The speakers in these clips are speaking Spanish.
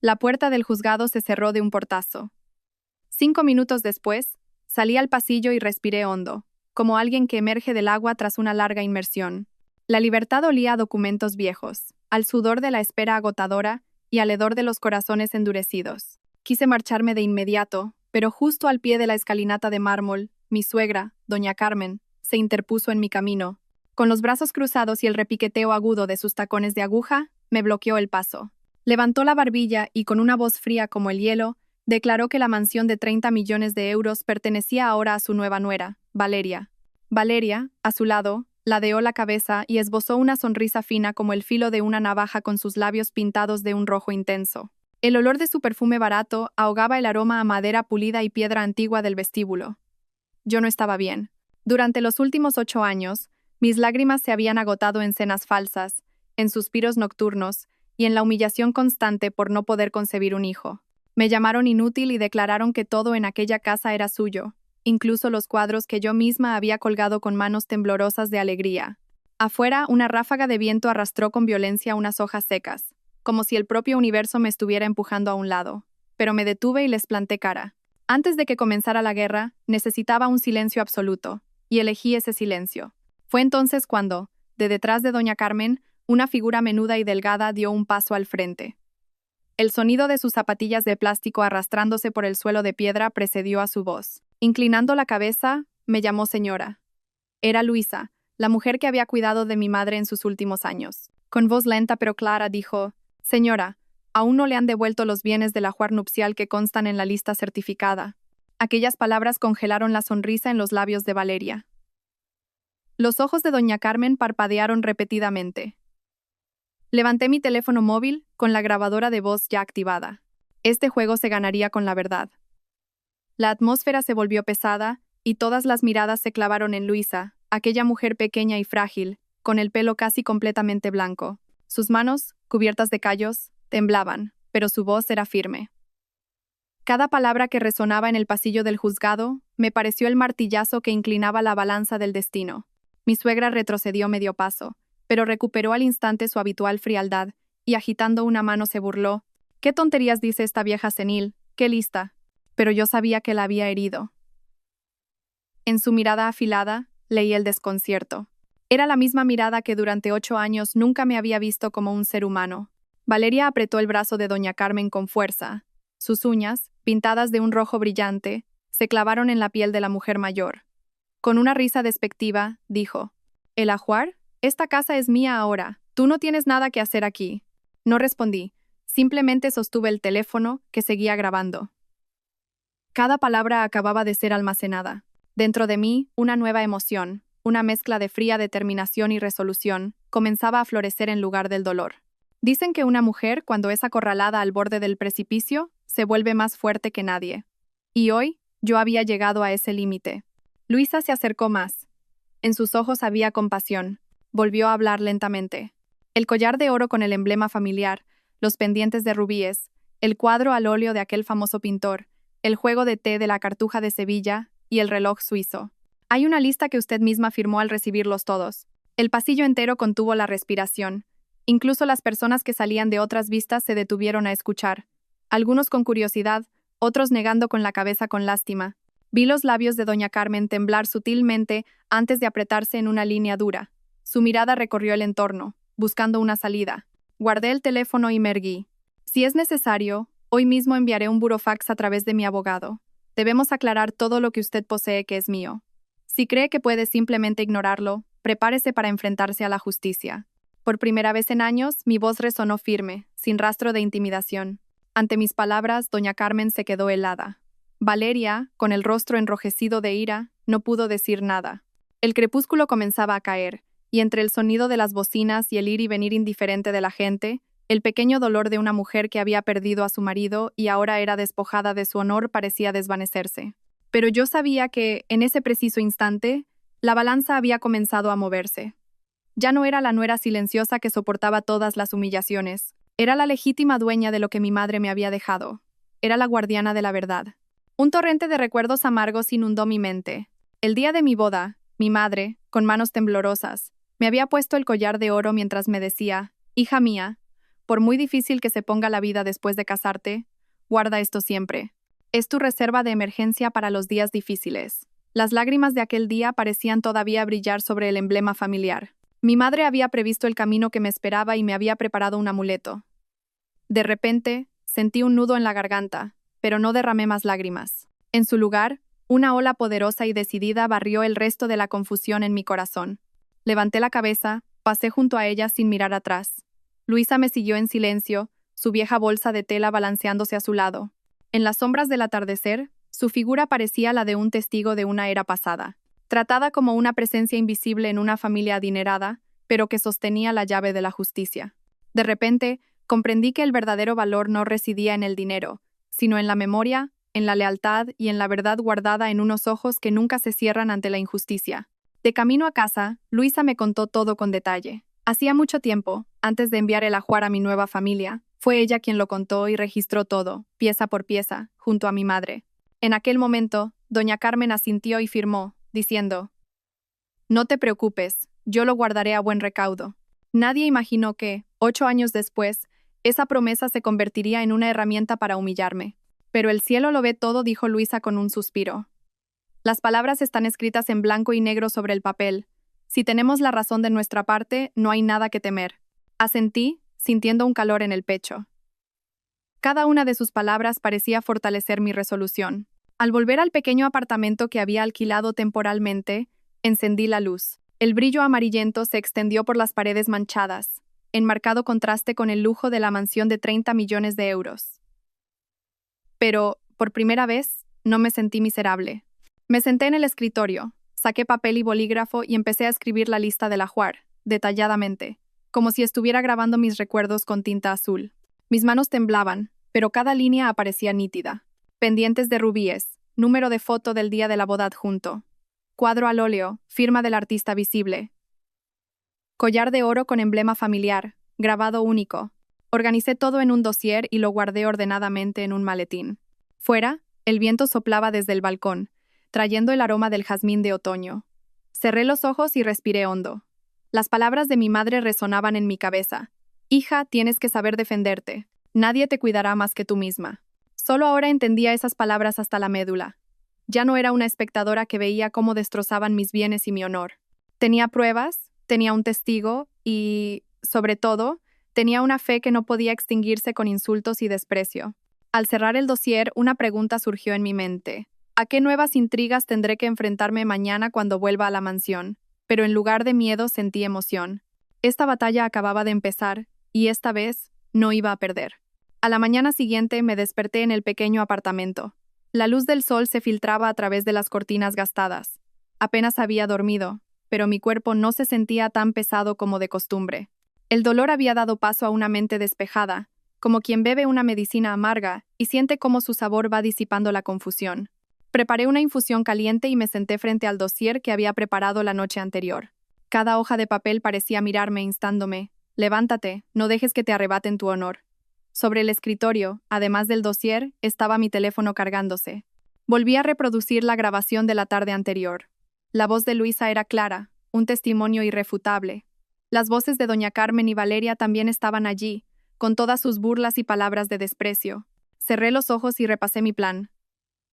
La puerta del juzgado se cerró de un portazo. 5 minutos después, salí al pasillo y respiré hondo, como alguien que emerge del agua tras una larga inmersión. La libertad olía a documentos viejos, al sudor de la espera agotadora y al hedor de los corazones endurecidos. Quise marcharme de inmediato, pero justo al pie de la escalinata de mármol, mi suegra, doña Carmen, se interpuso en mi camino. Con los brazos cruzados y el repiqueteo agudo de sus tacones de aguja, me bloqueó el paso. Levantó la barbilla y con una voz fría como el hielo, declaró que la mansión de 30 millones de euros pertenecía ahora a su nueva nuera, Valeria. Valeria, a su lado, ladeó la cabeza y esbozó una sonrisa fina como el filo de una navaja con sus labios pintados de un rojo intenso. El olor de su perfume barato ahogaba el aroma a madera pulida y piedra antigua del vestíbulo. Yo no estaba bien. Durante los últimos 8 años, mis lágrimas se habían agotado en cenas falsas, en suspiros nocturnos y en la humillación constante por no poder concebir un hijo. Me llamaron inútil y declararon que todo en aquella casa era suyo, incluso los cuadros que yo misma había colgado con manos temblorosas de alegría. Afuera, una ráfaga de viento arrastró con violencia unas hojas secas, como si el propio universo me estuviera empujando a un lado. Pero me detuve y les planté cara. Antes de que comenzara la guerra, necesitaba un silencio absoluto, y elegí ese silencio. Fue entonces cuando, de detrás de doña Carmen, una figura menuda y delgada dio un paso al frente. El sonido de sus zapatillas de plástico arrastrándose por el suelo de piedra precedió a su voz. Inclinando la cabeza, me llamó señora. Era Luisa, la mujer que había cuidado de mi madre en sus últimos años. Con voz lenta pero clara dijo: «Señora, aún no le han devuelto los bienes del ajuar nupcial que constan en la lista certificada». Aquellas palabras congelaron la sonrisa en los labios de Valeria. Los ojos de doña Carmen parpadearon repetidamente. Levanté mi teléfono móvil con la grabadora de voz ya activada. Este juego se ganaría con la verdad. La atmósfera se volvió pesada y todas las miradas se clavaron en Luisa, aquella mujer pequeña y frágil, con el pelo casi completamente blanco. Sus manos, cubiertas de callos, temblaban, pero su voz era firme. Cada palabra que resonaba en el pasillo del juzgado me pareció el martillazo que inclinaba la balanza del destino. Mi suegra retrocedió medio paso, pero recuperó al instante su habitual frialdad y agitando una mano se burló. «¿Qué tonterías dice esta vieja senil? ¡Qué lista!». Pero yo sabía que la había herido. En su mirada afilada, leí el desconcierto. Era la misma mirada que durante 8 años nunca me había visto como un ser humano. Valeria apretó el brazo de doña Carmen con fuerza. Sus uñas, pintadas de un rojo brillante, se clavaron en la piel de la mujer mayor. Con una risa despectiva, dijo: «¿El ajuar? Esta casa es mía ahora. Tú no tienes nada que hacer aquí». No respondí. Simplemente sostuve el teléfono, que seguía grabando. Cada palabra acababa de ser almacenada. Dentro de mí, una nueva emoción, una mezcla de fría determinación y resolución, comenzaba a florecer en lugar del dolor. Dicen que una mujer, cuando es acorralada al borde del precipicio, se vuelve más fuerte que nadie. Y hoy, yo había llegado a ese límite. Luisa se acercó más. En sus ojos había compasión. Volvió a hablar lentamente. El collar de oro con el emblema familiar, los pendientes de rubíes, el cuadro al óleo de aquel famoso pintor, el juego de té de la Cartuja de Sevilla y el reloj suizo. Hay una lista que usted misma firmó al recibirlos todos. El pasillo entero contuvo la respiración. Incluso las personas que salían de otras vistas se detuvieron a escuchar. Algunos con curiosidad, otros negando con la cabeza con lástima. Vi los labios de doña Carmen temblar sutilmente antes de apretarse en una línea dura. Su mirada recorrió el entorno, buscando una salida. Guardé el teléfono y me erguí. Si es necesario, hoy mismo enviaré un burofax a través de mi abogado. Debemos aclarar todo lo que usted posee que es mío. Si cree que puede simplemente ignorarlo, prepárese para enfrentarse a la justicia. Por primera vez en años, mi voz resonó firme, sin rastro de intimidación. Ante mis palabras, doña Carmen se quedó helada. Valeria, con el rostro enrojecido de ira, no pudo decir nada. El crepúsculo comenzaba a caer, y entre el sonido de las bocinas y el ir y venir indiferente de la gente, el pequeño dolor de una mujer que había perdido a su marido y ahora era despojada de su honor parecía desvanecerse. Pero yo sabía que, en ese preciso instante, la balanza había comenzado a moverse. Ya no era la nuera silenciosa que soportaba todas las humillaciones. Era la legítima dueña de lo que mi madre me había dejado. Era la guardiana de la verdad. Un torrente de recuerdos amargos inundó mi mente. El día de mi boda, mi madre, con manos temblorosas, me había puesto el collar de oro mientras me decía: «Hija mía, por muy difícil que se ponga la vida después de casarte, guarda esto siempre. Es tu reserva de emergencia para los días difíciles. Las lágrimas de aquel día parecían todavía brillar sobre el emblema familiar. Mi madre había previsto el camino que me esperaba y me había preparado un amuleto. De repente, sentí un nudo en la garganta, pero no derramé más lágrimas. En su lugar, una ola poderosa y decidida barrió el resto de la confusión en mi corazón. Levanté la cabeza, pasé junto a ella sin mirar atrás. Luisa me siguió en silencio, su vieja bolsa de tela balanceándose a su lado. En las sombras del atardecer, su figura parecía la de un testigo de una era pasada, tratada como una presencia invisible en una familia adinerada, pero que sostenía la llave de la justicia. De repente, comprendí que el verdadero valor no residía en el dinero, sino en la memoria, en la lealtad y en la verdad guardada en unos ojos que nunca se cierran ante la injusticia. De camino a casa, Luisa me contó todo con detalle. Hacía mucho tiempo, antes de enviar el ajuar a mi nueva familia, fue ella quien lo contó y registró todo, pieza por pieza, junto a mi madre. En aquel momento, doña Carmen asintió y firmó, diciendo: «No te preocupes, yo lo guardaré a buen recaudo». Nadie imaginó que, 8 años después, esa promesa se convertiría en una herramienta para humillarme. «Pero el cielo lo ve todo», dijo Luisa con un suspiro. «Las palabras están escritas en blanco y negro sobre el papel. Si tenemos la razón de nuestra parte, no hay nada que temer». Asentí, sintiendo un calor en el pecho. Cada una de sus palabras parecía fortalecer mi resolución. Al volver al pequeño apartamento que había alquilado temporalmente, encendí la luz. El brillo amarillento se extendió por las paredes manchadas, en marcado contraste con el lujo de la mansión de 30 millones de euros. Pero, por primera vez, no me sentí miserable. Me senté en el escritorio, saqué papel y bolígrafo y empecé a escribir la lista del ajuar, detalladamente, como si estuviera grabando mis recuerdos con tinta azul. Mis manos temblaban, pero cada línea aparecía nítida. Pendientes de rubíes, número de foto del día de la boda adjunto. Cuadro al óleo, firma del artista visible. Collar de oro con emblema familiar, grabado único. Organicé todo en un dossier y lo guardé ordenadamente en un maletín. Fuera, el viento soplaba desde el balcón, trayendo el aroma del jazmín de otoño. Cerré los ojos y respiré hondo. Las palabras de mi madre resonaban en mi cabeza. «Hija, tienes que saber defenderte. Nadie te cuidará más que tú misma». Solo ahora entendía esas palabras hasta la médula. Ya no era una espectadora que veía cómo destrozaban mis bienes y mi honor. Tenía pruebas, tenía un testigo y, sobre todo, tenía una fe que no podía extinguirse con insultos y desprecio. Al cerrar el dossier, una pregunta surgió en mi mente. ¿A qué nuevas intrigas tendré que enfrentarme mañana cuando vuelva a la mansión? Pero en lugar de miedo sentí emoción. Esta batalla acababa de empezar, y esta vez no iba a perder. A la mañana siguiente me desperté en el pequeño apartamento. La luz del sol se filtraba a través de las cortinas gastadas. Apenas había dormido, pero mi cuerpo no se sentía tan pesado como de costumbre. El dolor había dado paso a una mente despejada, como quien bebe una medicina amarga y siente cómo su sabor va disipando la confusión. Preparé una infusión caliente y me senté frente al dossier que había preparado la noche anterior. Cada hoja de papel parecía mirarme instándome: «Levántate, no dejes que te arrebaten tu honor». Sobre el escritorio, además del dossier, estaba mi teléfono cargándose. Volví a reproducir la grabación de la tarde anterior. La voz de Luisa era clara, un testimonio irrefutable. Las voces de doña Carmen y Valeria también estaban allí, con todas sus burlas y palabras de desprecio. Cerré los ojos y repasé mi plan.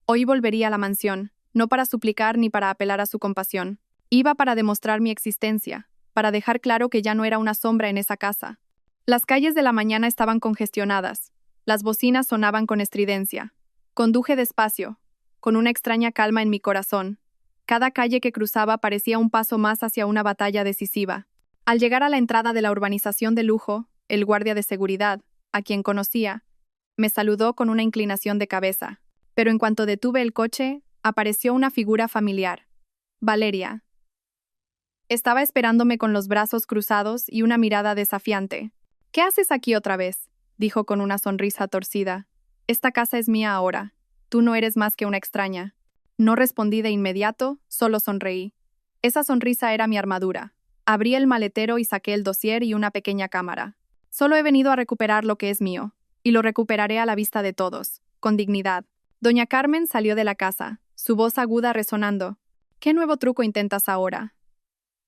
Hoy volvería a la mansión, no para suplicar ni para apelar a su compasión. Iba para demostrar mi existencia, para dejar claro que ya no era una sombra en esa casa. Las calles de la mañana estaban congestionadas. Las bocinas sonaban con estridencia. Conduje despacio, con una extraña calma en mi corazón. Cada calle que cruzaba parecía un paso más hacia una batalla decisiva. Al llegar a la entrada de la urbanización de lujo, el guardia de seguridad, a quien conocía, me saludó con una inclinación de cabeza. Pero en cuanto detuve el coche, apareció una figura familiar. Valeria. Estaba esperándome con los brazos cruzados y una mirada desafiante. «¿Qué haces aquí otra vez?», dijo con una sonrisa torcida. «Esta casa es mía ahora. Tú no eres más que una extraña». No respondí de inmediato, solo sonreí. Esa sonrisa era mi armadura. Abrí el maletero y saqué el dossier y una pequeña cámara. Solo he venido a recuperar lo que es mío, y lo recuperaré a la vista de todos, con dignidad. Doña Carmen salió de la casa, su voz aguda resonando. «¿Qué nuevo truco intentas ahora?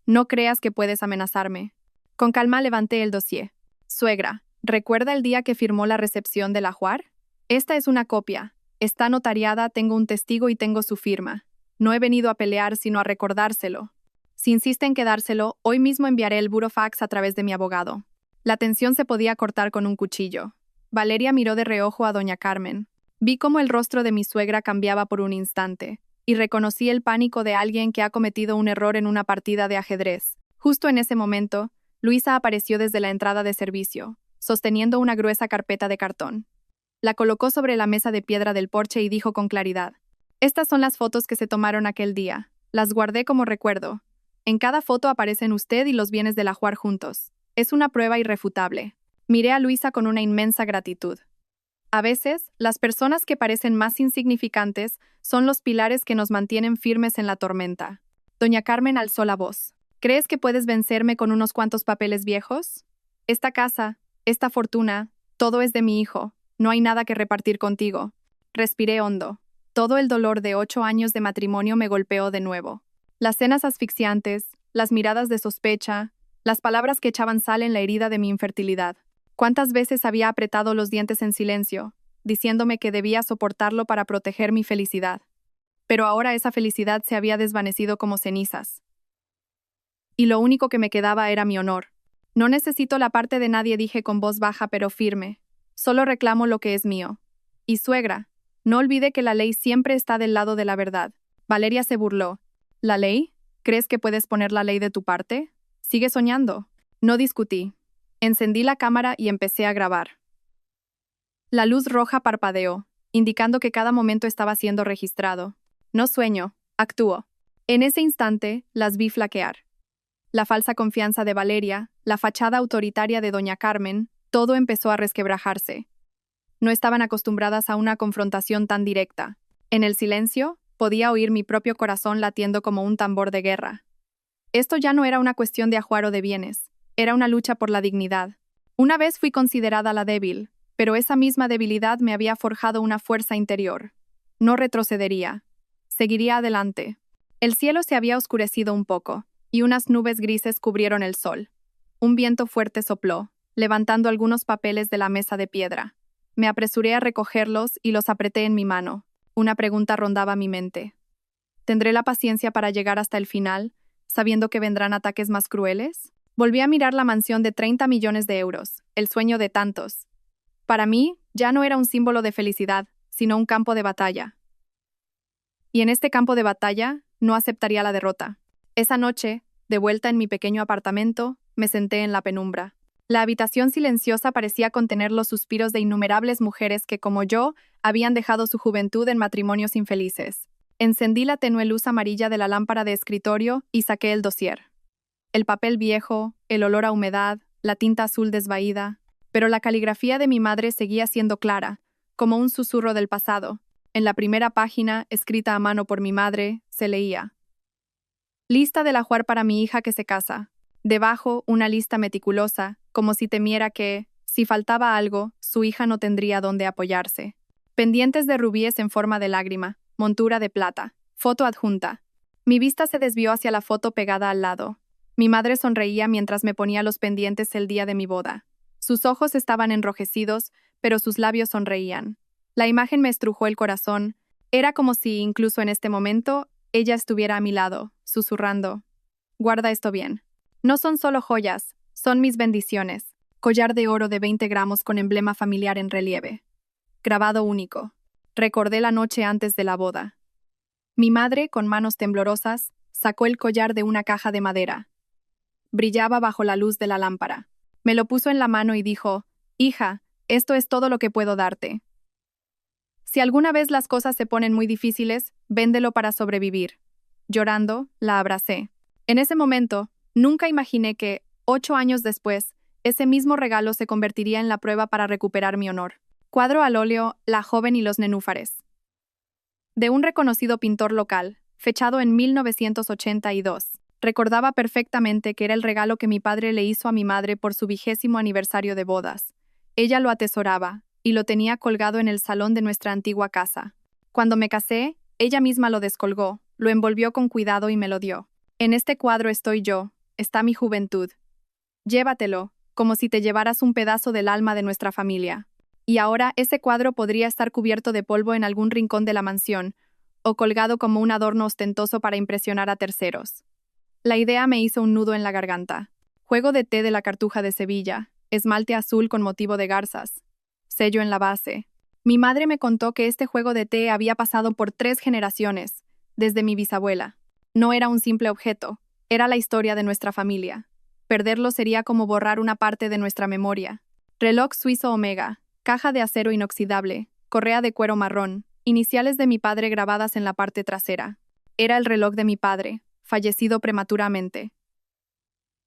No creas que puedes amenazarme». Con calma levanté el dossier. «Suegra, ¿Recuerda el día que firmó la recepción del ajuar? Esta es una copia. Está notariada, tengo un testigo y tengo su firma. No he venido a pelear, sino a recordárselo. Si insiste en quedárselo, hoy mismo enviaré el burofax a través de mi abogado. La tensión se podía cortar con un cuchillo. Valeria miró de reojo a doña Carmen. Vi cómo el rostro de mi suegra cambiaba por un instante, y reconocí el pánico de alguien que ha cometido un error en una partida de ajedrez. Justo en ese momento, Luisa apareció desde la entrada de servicio, sosteniendo una gruesa carpeta de cartón. La colocó sobre la mesa de piedra del porche y dijo con claridad: «Estas son las fotos que se tomaron aquel día. Las guardé como recuerdo. En cada foto aparecen usted y los bienes del ajuar juntos. Es una prueba irrefutable». Miré a Luisa con una inmensa gratitud. A veces, las personas que parecen más insignificantes son los pilares que nos mantienen firmes en la tormenta. Doña Carmen alzó la voz. ¿Crees que puedes vencerme con unos cuantos papeles viejos? Esta casa, esta fortuna, todo es de mi hijo. No hay nada que repartir contigo. Respiré hondo. Todo el dolor de 8 años de matrimonio me golpeó de nuevo. Las cenas asfixiantes, las miradas de sospecha, las palabras que echaban sal en la herida de mi infertilidad. ¿Cuántas veces había apretado los dientes en silencio, diciéndome que debía soportarlo para proteger mi felicidad? Pero ahora esa felicidad se había desvanecido como cenizas. Y lo único que me quedaba era mi honor. No necesito la parte de nadie, dije con voz baja pero firme. Solo reclamo lo que es mío. Y suegra, no olvide que la ley siempre está del lado de la verdad. Valeria se burló. ¿La ley? ¿Crees que puedes poner la ley de tu parte? Sigue soñando. No discutí. Encendí la cámara y empecé a grabar. La luz roja parpadeó, indicando que cada momento estaba siendo registrado. No sueño, actúo. En ese instante, las vi flaquear. La falsa confianza de Valeria, la fachada autoritaria de doña Carmen, todo empezó a resquebrajarse. No estaban acostumbradas a una confrontación tan directa. En el silencio, podía oír mi propio corazón latiendo como un tambor de guerra. Esto ya no era una cuestión de ajuar o de bienes. Era una lucha por la dignidad. Una vez fui considerada la débil, pero esa misma debilidad me había forjado una fuerza interior. No retrocedería. Seguiría adelante. El cielo se había oscurecido un poco, y unas nubes grises cubrieron el sol. Un viento fuerte sopló, levantando algunos papeles de la mesa de piedra. Me apresuré a recogerlos y los apreté en mi mano. Una pregunta rondaba mi mente. ¿Tendré la paciencia para llegar hasta el final, sabiendo que vendrán ataques más crueles? Volví a mirar la mansión de 30 millones de euros, el sueño de tantos. Para mí, ya no era un símbolo de felicidad, sino un campo de batalla. Y en este campo de batalla, no aceptaría la derrota. Esa noche, de vuelta en mi pequeño apartamento, me senté en la penumbra. La habitación silenciosa parecía contener los suspiros de innumerables mujeres que, como yo, habían dejado su juventud en matrimonios infelices. Encendí la tenue luz amarilla de la lámpara de escritorio y saqué el dossier. El papel viejo, el olor a humedad, la tinta azul desvaída, pero la caligrafía de mi madre seguía siendo clara, como un susurro del pasado. En la primera página, escrita a mano por mi madre, se leía: «Lista del ajuar para mi hija que se casa». Debajo, una lista meticulosa, como si temiera que, si faltaba algo, su hija no tendría dónde apoyarse. Pendientes de rubíes en forma de lágrima, montura de plata, foto adjunta. Mi vista se desvió hacia la foto pegada al lado. Mi madre sonreía mientras me ponía los pendientes el día de mi boda. Sus ojos estaban enrojecidos, pero sus labios sonreían. La imagen me estrujó el corazón. Era como si, incluso en este momento, ella estuviera a mi lado, susurrando: «Guarda esto bien. No son solo joyas, son mis bendiciones». Collar de oro de 20 gramos con emblema familiar en relieve. Grabado único. Recordé la noche antes de la boda. Mi madre, con manos temblorosas, sacó el collar de una caja de madera. Brillaba bajo la luz de la lámpara. Me lo puso en la mano y dijo: «Hija, esto es todo lo que puedo darte. Si alguna vez las cosas se ponen muy difíciles, véndelo para sobrevivir». Llorando, la abracé. En ese momento, nunca imaginé que, 8 años después, ese mismo regalo se convertiría en la prueba para recuperar mi honor. Cuadro al óleo La joven y los nenúfares. De un reconocido pintor local, fechado en 1982. Recordaba perfectamente que era el regalo que mi padre le hizo a mi madre por su 20º aniversario de bodas. Ella lo atesoraba, y lo tenía colgado en el salón de nuestra antigua casa. Cuando me casé, ella misma lo descolgó, lo envolvió con cuidado y me lo dio. «En este cuadro estoy yo, está mi juventud. Llévatelo», como si te llevaras un pedazo del alma de nuestra familia. Y ahora ese cuadro podría estar cubierto de polvo en algún rincón de la mansión, o colgado como un adorno ostentoso para impresionar a terceros. La idea me hizo un nudo en la garganta. Juego de té de la Cartuja de Sevilla, esmalte azul con motivo de garzas, sello en la base. Mi madre me contó que este juego de té había pasado por 3 generaciones, desde mi bisabuela. No era un simple objeto, era la historia de nuestra familia. Perderlo sería como borrar una parte de nuestra memoria. Reloj suizo Omega, caja de acero inoxidable, correa de cuero marrón, iniciales de mi padre grabadas en la parte trasera. Era el reloj de mi padre, fallecido prematuramente.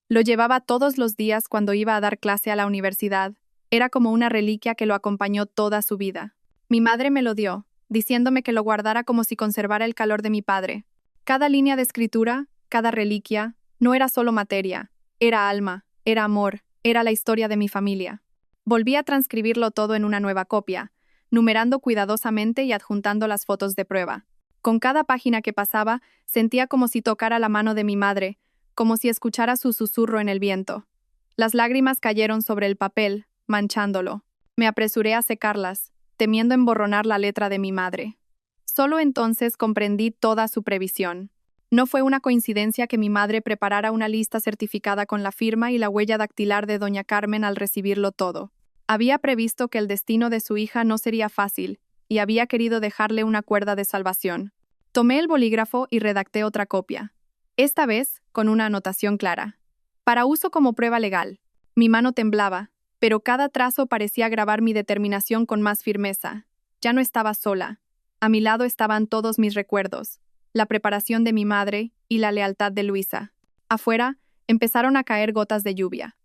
Lo llevaba todos los días cuando iba a dar clase a la universidad. Era como una reliquia que lo acompañó toda su vida. Mi madre me lo dio, diciéndome que lo guardara como si conservara el calor de mi padre. Cada línea de escritura, cada reliquia, no era solo materia, era alma, era amor, era la historia de mi familia. Volví a transcribirlo todo en una nueva copia, numerando cuidadosamente y adjuntando las fotos de prueba. Con cada página que pasaba, sentía como si tocara la mano de mi madre, como si escuchara su susurro en el viento. Las lágrimas cayeron sobre el papel, manchándolo. Me apresuré a secarlas, temiendo emborronar la letra de mi madre. Solo entonces comprendí toda su previsión. No fue una coincidencia que mi madre preparara una lista certificada con la firma y la huella dactilar de doña Carmen al recibirlo todo. Había previsto que el destino de su hija no sería fácil, y había querido dejarle una cuerda de salvación. Tomé el bolígrafo y redacté otra copia. Esta vez, con una anotación clara. Para uso como prueba legal. Mi mano temblaba, pero cada trazo parecía grabar mi determinación con más firmeza. Ya no estaba sola. A mi lado estaban todos mis recuerdos, la preparación de mi madre y la lealtad de Luisa. Afuera, empezaron a caer gotas de lluvia.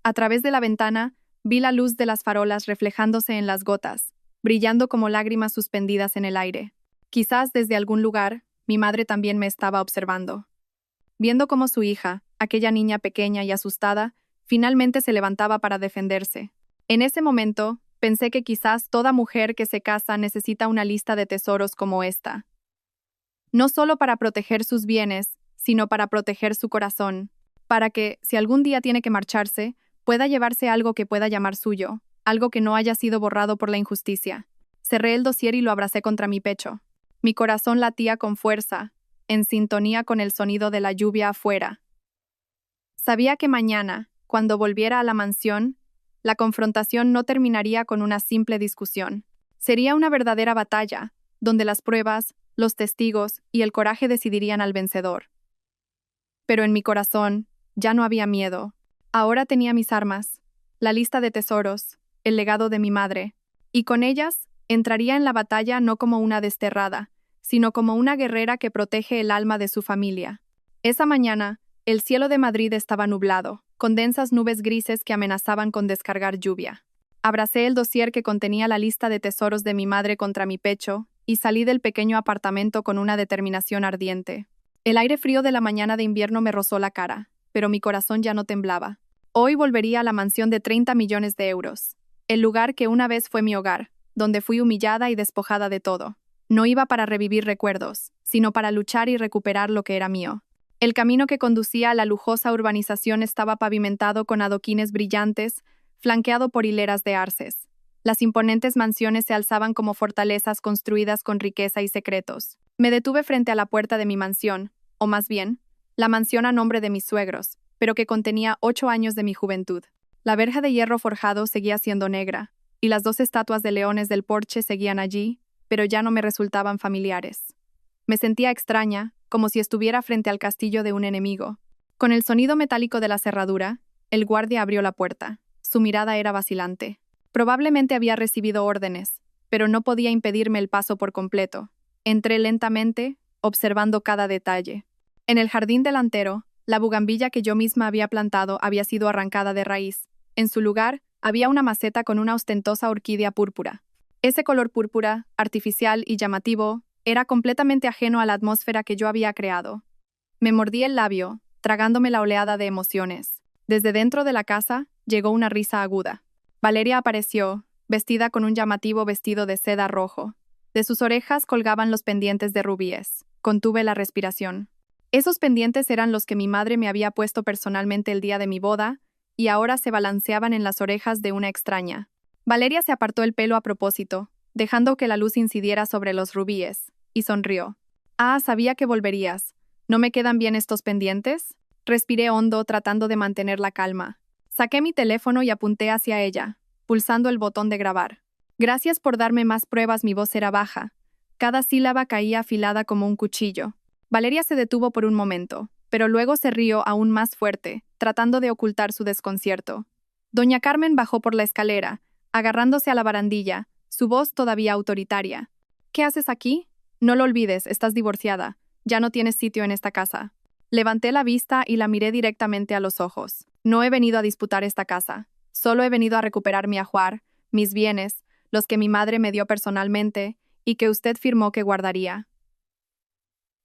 A través de la ventana, vi la luz de las farolas reflejándose en las gotas, brillando como lágrimas suspendidas en el aire. Quizás desde algún lugar, mi madre también me estaba observando. Viendo cómo su hija, aquella niña pequeña y asustada, finalmente se levantaba para defenderse. En ese momento, pensé que quizás toda mujer que se casa necesita una lista de tesoros como esta. No solo para proteger sus bienes, sino para proteger su corazón, para que, si algún día tiene que marcharse, pueda llevarse algo que pueda llamar suyo, algo que no haya sido borrado por la injusticia. Cerré el dossier y lo abracé contra mi pecho. Mi corazón latía con fuerza, en sintonía con el sonido de la lluvia afuera. Sabía que mañana, cuando volviera a la mansión, la confrontación no terminaría con una simple discusión. Sería una verdadera batalla, donde las pruebas, los testigos y el coraje decidirían al vencedor. Pero en mi corazón ya no había miedo. Ahora tenía mis armas, la lista de tesoros, el legado de mi madre, y con ellas entraría en la batalla no como una desterrada, sino como una guerrera que protege el alma de su familia. Esa mañana, el cielo de Madrid estaba nublado, con densas nubes grises que amenazaban con descargar lluvia. Abracé el dossier que contenía la lista de tesoros de mi madre contra mi pecho y salí del pequeño apartamento con una determinación ardiente. El aire frío de la mañana de invierno me rozó la cara, pero mi corazón ya no temblaba. Hoy volvería a la mansión de 30 millones de euros, el lugar que una vez fue mi hogar, donde fui humillada y despojada de todo. No iba para revivir recuerdos, sino para luchar y recuperar lo que era mío. El camino que conducía a la lujosa urbanización estaba pavimentado con adoquines brillantes, flanqueado por hileras de arces. Las imponentes mansiones se alzaban como fortalezas construidas con riqueza y secretos. Me detuve frente a la puerta de mi mansión, o más bien, la mansión a nombre de mis suegros, pero que contenía 8 años de mi juventud. La verja de hierro forjado seguía siendo negra, y las 2 estatuas de leones del porche seguían allí, pero ya no me resultaban familiares. Me sentía extraña, como si estuviera frente al castillo de un enemigo. Con el sonido metálico de la cerradura, el guardia abrió la puerta. Su mirada era vacilante. Probablemente había recibido órdenes, pero no podía impedirme el paso por completo. Entré lentamente, observando cada detalle. En el jardín delantero, la bugambilla que yo misma había plantado había sido arrancada de raíz. En su lugar, había una maceta con una ostentosa orquídea púrpura. Ese color púrpura, artificial y llamativo, era completamente ajeno a la atmósfera que yo había creado. Me mordí el labio, tragándome la oleada de emociones. Desde dentro de la casa, llegó una risa aguda. Valeria apareció, vestida con un llamativo vestido de seda rojo. De sus orejas colgaban los pendientes de rubíes. Contuve la respiración. Esos pendientes eran los que mi madre me había puesto personalmente el día de mi boda, y ahora se balanceaban en las orejas de una extraña. Valeria se apartó el pelo a propósito, dejando que la luz incidiera sobre los rubíes, y sonrió. Ah, sabía que volverías. ¿No me quedan bien estos pendientes? Respiré hondo, tratando de mantener la calma. Saqué mi teléfono y apunté hacia ella, pulsando el botón de grabar. Gracias por darme más pruebas, mi voz era baja. Cada sílaba caía afilada como un cuchillo. Valeria se detuvo por un momento, pero luego se rió aún más fuerte, tratando de ocultar su desconcierto. Doña Carmen bajó por la escalera, agarrándose a la barandilla, su voz todavía autoritaria. ¿Qué haces aquí? No lo olvides, estás divorciada. Ya no tienes sitio en esta casa. Levanté la vista y la miré directamente a los ojos. No he venido a disputar esta casa. Solo he venido a recuperar mi ajuar, mis bienes, los que mi madre me dio personalmente y que usted firmó que guardaría.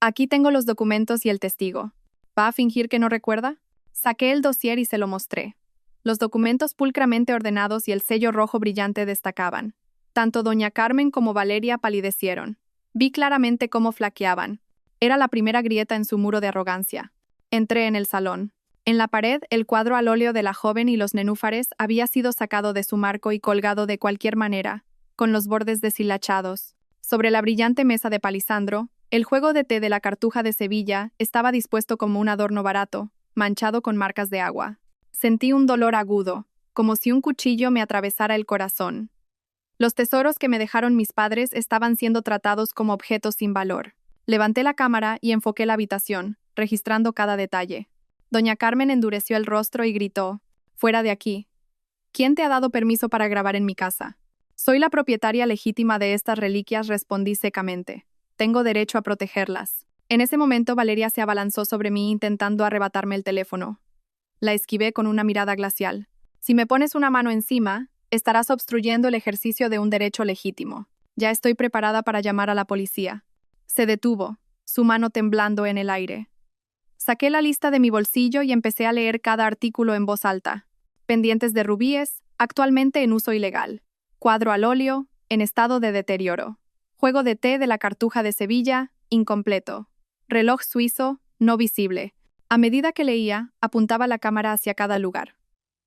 Aquí tengo los documentos y el testigo. ¿Va a fingir que no recuerda? Saqué el dossier y se lo mostré. Los documentos pulcramente ordenados y el sello rojo brillante destacaban. Tanto doña Carmen como Valeria palidecieron. Vi claramente cómo flaqueaban. Era la primera grieta en su muro de arrogancia. Entré en el salón. En la pared, el cuadro al óleo de la joven y los nenúfares había sido sacado de su marco y colgado de cualquier manera, con los bordes deshilachados. Sobre la brillante mesa de palisandro, el juego de té de la Cartuja de Sevilla estaba dispuesto como un adorno barato, manchado con marcas de agua. Sentí un dolor agudo, como si un cuchillo me atravesara el corazón. Los tesoros que me dejaron mis padres estaban siendo tratados como objetos sin valor. Levanté la cámara y enfoqué la habitación, registrando cada detalle. Doña Carmen endureció el rostro y gritó: «Fuera de aquí. ¿Quién te ha dado permiso para grabar en mi casa?» «Soy la propietaria legítima de estas reliquias», respondí secamente. «Tengo derecho a protegerlas». En ese momento Valeria se abalanzó sobre mí intentando arrebatarme el teléfono. La esquivé con una mirada glacial. «Si me pones una mano encima, estarás obstruyendo el ejercicio de un derecho legítimo. Ya estoy preparada para llamar a la policía». Se detuvo, su mano temblando en el aire. Saqué la lista de mi bolsillo y empecé a leer cada artículo en voz alta. Pendientes de rubíes, actualmente en uso ilegal. Cuadro al óleo, en estado de deterioro. Juego de té de la Cartuja de Sevilla, incompleto. Reloj suizo, no visible. A medida que leía, apuntaba la cámara hacia cada lugar.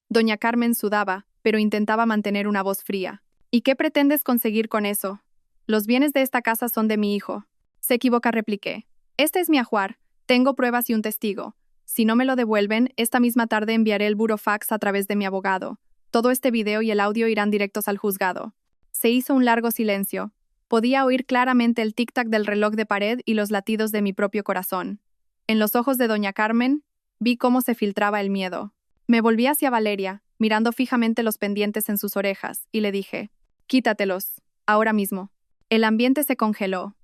Doña Carmen sudaba, pero intentaba mantener una voz fría. «¿Y qué pretendes conseguir con eso? Los bienes de esta casa son de mi hijo». «Se equivoca», repliqué. «Este es mi ajuar. Tengo pruebas y un testigo. Si no me lo devuelven, esta misma tarde enviaré el burofax a través de mi abogado. Todo este video y el audio irán directos al juzgado». Se hizo un largo silencio. Podía oír claramente el tic-tac del reloj de pared y los latidos de mi propio corazón. En los ojos de doña Carmen, vi cómo se filtraba el miedo. Me volví hacia Valeria, mirando fijamente los pendientes en sus orejas, y le dije: «Quítatelos, ahora mismo». El ambiente se congeló.